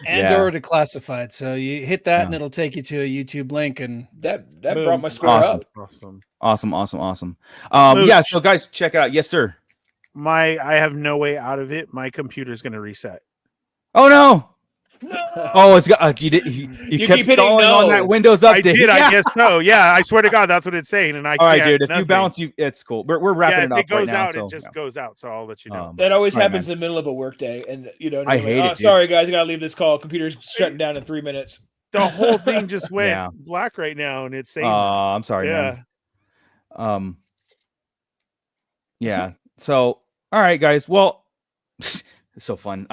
C: Andor Declassified. So you hit that and it'll take you to a YouTube link, and
B: that brought my score up.
A: Awesome. Yeah, so guys, check it out. Yes, sir.
D: I have no way out of it. My computer's going to reset.
A: Oh no. Oh, it's got you kept stalling on that Windows update.
D: I did, I guess so. Yeah, I swear to God, that's what it's saying. And I
A: all right, dude. If you bounce, it's cool. We're wrapping it up.
D: If it goes
A: right
D: out,
A: now,
D: it just goes out. So I'll let you know.
B: That always happens in the middle of a workday, and you know.
A: I hate it.
B: Sorry, guys, I gotta leave this call. Computer's shutting down in 3 minutes.
D: The whole thing just went black right now, and it's saying.
A: I'm sorry, man. Yeah. So, all right, guys. Well. It's so fun.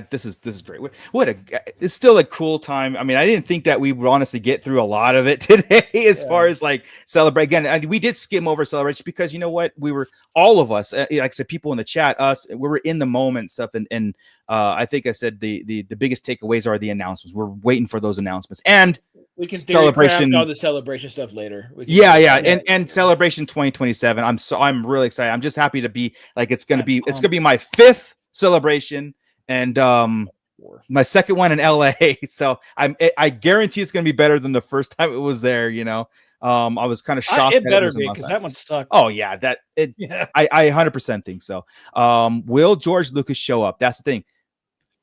A: This is great. It's still a cool time. I mean, I didn't think that we would honestly get through a lot of it today as far as like celebrate. Again, we did skim over celebration because you know what? We were all of us, like I said, people in the chat, we were in the moment stuff. And I think I said the biggest takeaways are the announcements. We're waiting for those announcements and
B: we can celebration all the celebration stuff later.
A: And celebration 2027. I'm really excited. I'm just happy to be like, it's going to be my 5th celebration and my 2nd one in LA, so I guarantee it's going to be better than the first time it was there. You know, I was kind of shocked.
C: It better be because that one sucked.
A: Oh yeah, I 100% think so. Will George Lucas show up? That's the thing.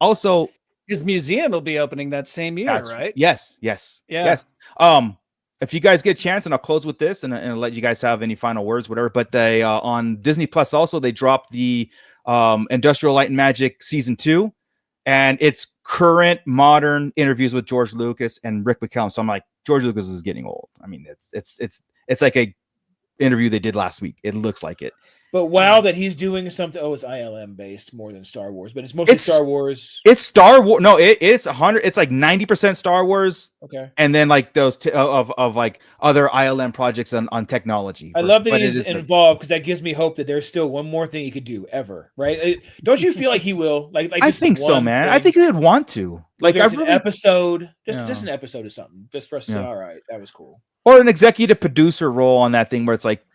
A: Also,
C: his museum will be opening that same year, right?
A: Yes. If you guys get a chance, and I'll close with this, and I'll let you guys have any final words, whatever. But they on Disney Plus also they dropped the Industrial Light and Magic season 2, and it's current modern interviews with George Lucas and Rick McCallum. So I'm like, George Lucas is getting old. I mean, it's like a interview they did last week. It looks like it.
B: But wow, that he's doing something. Oh, it's ILM based more than Star Wars, but it's mostly Star Wars.
A: It's Star Wars. No, it's 100. It's like 90% Star Wars.
B: Okay,
A: and then like those of like other ILM projects on technology.
B: I love that he's involved because that gives me hope that there's still one more thing he could do ever. Right? Don't you feel like he will? Like
A: I think so, man. I think he would want to. Like
B: an episode, just an episode of something, just for us to say, all right, that was cool.
A: Or an executive producer role on that thing where it's like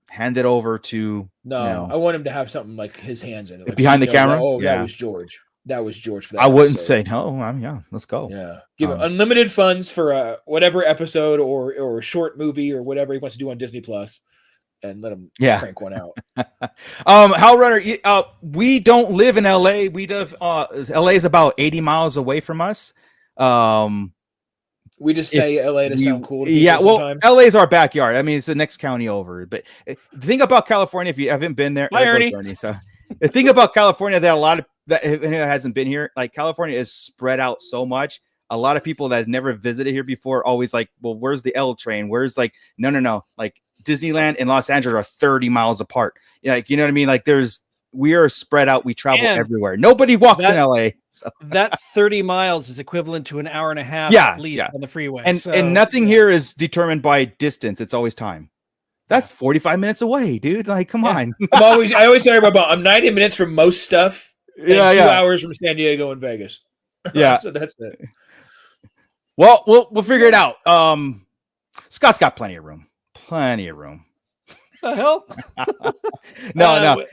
A: hand it over to.
B: No, I want him to have something like his hands in it, like
A: behind the camera.
B: That was George. That was George. For that
A: I wouldn't say no. Let's go.
B: Yeah, give him unlimited funds for whatever episode or short movie or whatever he wants to do on Disney Plus, and let him crank one out.
A: Hal Runner, we don't live in LA. We live. LA is about 80 miles away from us.
B: We just say LA to sound cool.
A: Yeah, well, LA is our backyard. I mean, it's the next county over. But the thing about California, if you haven't been there,
C: Ernie.
A: So the thing about California that a lot of that hasn't been here, like California is spread out so much. A lot of people that have never visited here before always like, well, where's the L train? Where's like, no, like Disneyland and Los Angeles are 30 miles apart. Like, you know what I mean? Like we are spread out. We travel everywhere. Nobody walks in LA. So.
C: That 30 miles is equivalent to an hour and a half at least on the freeway.
A: And nothing here is determined by distance. It's always time. That's 45 minutes away, dude. Like, come on.
B: I always tell everybody I'm 90 minutes from most stuff. And 2 hours from San Diego and Vegas.
A: Yeah.
B: So that's it.
A: Well, we'll figure it out. Scott's got plenty of room.
C: The hell?
A: No.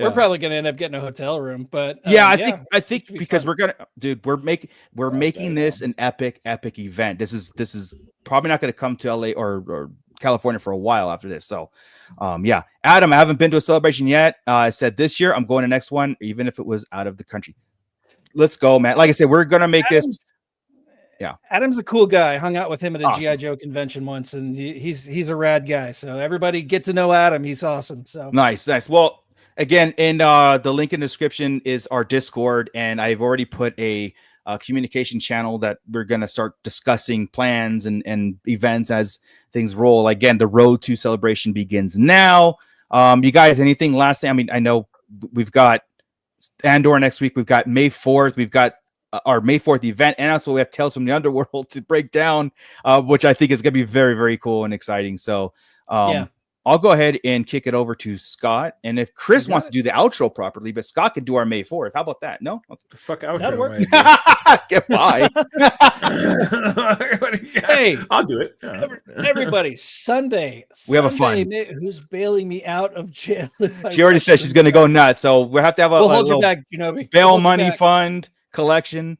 C: We're probably going to end up getting a hotel room, but
A: I think because we're making this an epic event. This is probably not going to come to LA or California for a while after this. So, Adam, I haven't been to a celebration yet. I said this year I'm going to next one, even if it was out of the country. Let's go, man. Like I said, we're going to make this. Yeah.
C: Adam's a cool guy. I hung out with him at a GI Joe convention once, and he's a rad guy. So everybody get to know Adam. He's awesome. So
A: nice. Well, again, in the link in the description is our Discord, and I've already put a communication channel that we're going to start discussing plans and events as things roll. Again, the road to celebration begins now. You guys, anything last thing? I mean, I know we've got Andor next week. We've got May 4th. We've got our May 4th event. And also we have Tales from the Underworld to break down, which I think is going to be very, very cool and exciting. So, I'll go ahead and kick it over to Scott. And if Chris wants to do the outro properly, but Scott can do our May 4th. How about that? No? Okay.
B: The fuck outro.
A: Get by.
C: Hey,
B: I'll do it.
C: Everybody, Sunday.
A: We have a fun.
C: Who's bailing me out of jail?
A: She already said she's going to go nuts. So we'll have to have
C: we'll hold you back, Genobi.
A: Bail money fund collection.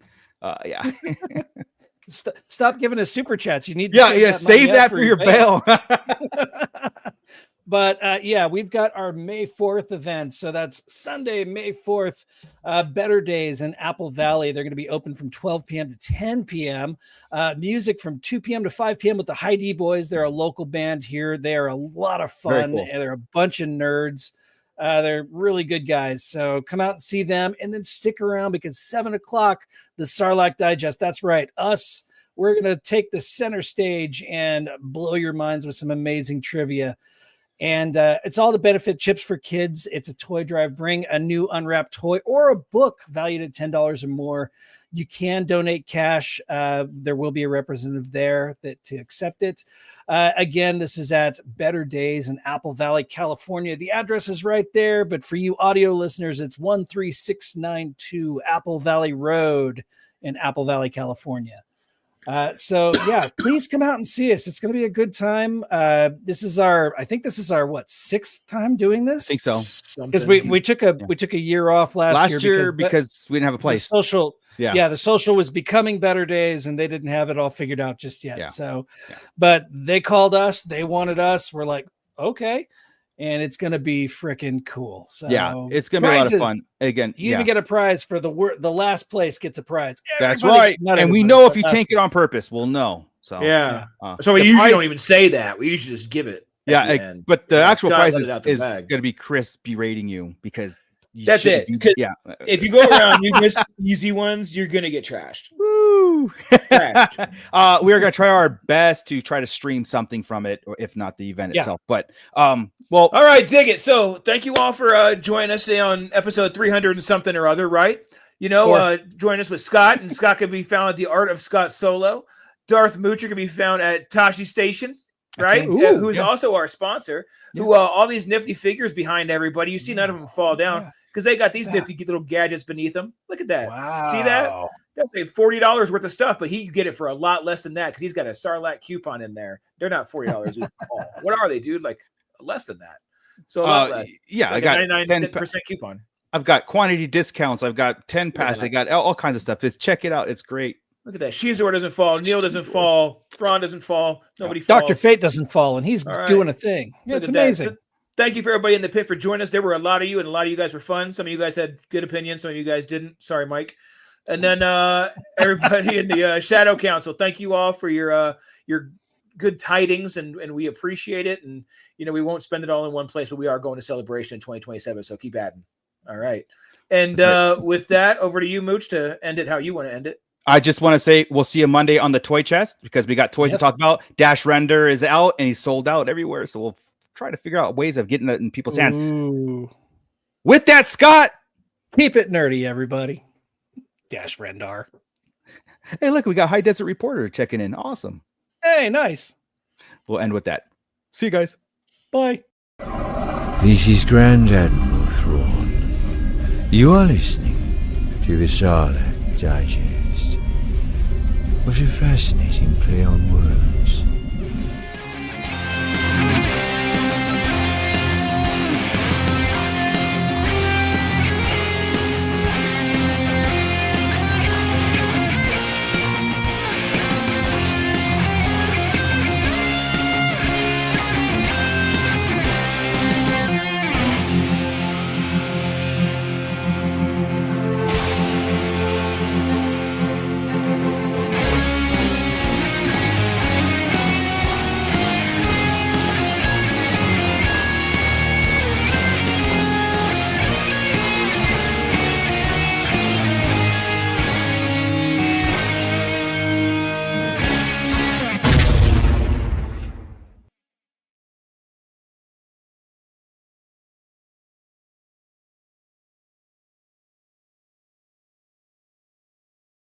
C: Stop giving us super chats. You need to
A: save that for your bail.
C: But we've got our May 4th event. So that's Sunday, May 4th, Better Days in Apple Valley. They're going to be open from 12 p.m. to 10 p.m. Music from 2 p.m. to 5 p.m. with the High D Boys. They're a local band here. They are a lot of fun. Cool. They're a bunch of nerds. They're really good guys. So come out and see them and then stick around because 7 o'clock, the Sarlacc Digest. That's right. We're going to take the center stage and blow your minds with some amazing trivia. And it's all to benefit Chips for Kids. It's a toy drive. Bring a new unwrapped toy or a book valued at $10 or more. You can donate cash. There will be a representative there to accept it. Again, this is at Better Days in Apple Valley, California. The address is right there, but for you audio listeners, it's 13692 Apple Valley Road in Apple Valley, California. Please come out and see us. It's going to be a good time. This is our sixth time doing this.
A: I think so.
C: Because we took a year off last year because
A: we didn't have a place.
C: The social was becoming Better Days and they didn't have it all figured out just yet. But they called us, they wanted us. We're like, okay. And it's going to be freaking cool. So
A: it's going to be a lot of fun. Again,
C: you even get a prize for the last place gets a prize.
A: That's right. And we know if you tank it on purpose, we'll know. So
B: so we usually don't even say that. We usually just give it.
A: But the actual prize is going to be Chris berating you because
B: That's it.
A: Yeah.
B: If you go around, you miss easy ones, you're gonna get trashed.
A: Woo!
B: Trashed.
A: We are gonna try our best to try to stream something from it, or if not the event itself. But well,
B: all right, dig it. So thank you all for joining us today on episode 300 and something or other, right? You know, join us with Scott, and Scott can be found at the Art of Scott Solo. Darth Moocher can be found at Tashi Station, right? Who's also our sponsor. Who all these nifty figures behind everybody. You see none of them fall down because they got these nifty little gadgets beneath them. Look at that.
C: Wow.
B: See that? That's $40 worth of stuff, but you get it for a lot less than that because he's got a Sarlacc coupon in there. They're not $40. What are they, dude? Like less than that. So a lot less.
A: Yeah,
B: like
A: I got
B: 99% coupon.
A: I've got quantity discounts. I've got 10 pass. I got all kinds of stuff. Check it out. It's great.
B: Look at that. Shizor doesn't fall. Neil doesn't fall. Thrawn doesn't fall. Nobody falls.
C: Dr. Fate doesn't fall, and he's doing a thing. Yeah, it's amazing.
B: Thank you for everybody in the pit for joining us. There were a lot of you, and a lot of you guys were fun. Some of you guys had good opinions. Some of you guys didn't. Sorry, Mike. And then everybody in the Shadow Council, thank you all for your good tidings, and we appreciate it. And, you know, we won't spend it all in one place, but we are going to Celebration in 2027, so keep adding. All right. And with that, over to you, Mooch, to end it how you want to end it.
A: I just want to say we'll see you Monday on the toy chest because we got toys to talk about. Dash Render is out and he's sold out everywhere. So we'll try to figure out ways of getting it in people's hands. With that, Scott,
C: keep it nerdy, everybody. Dash Rendar.
A: Hey, look, we got High Desert Reporter checking in. Awesome.
C: Hey, nice.
A: We'll end with that. See you guys.
C: Bye.
E: This is Grand Admiral Thrawn. You are listening to the Sarlacc Digest. What a fascinating play on words.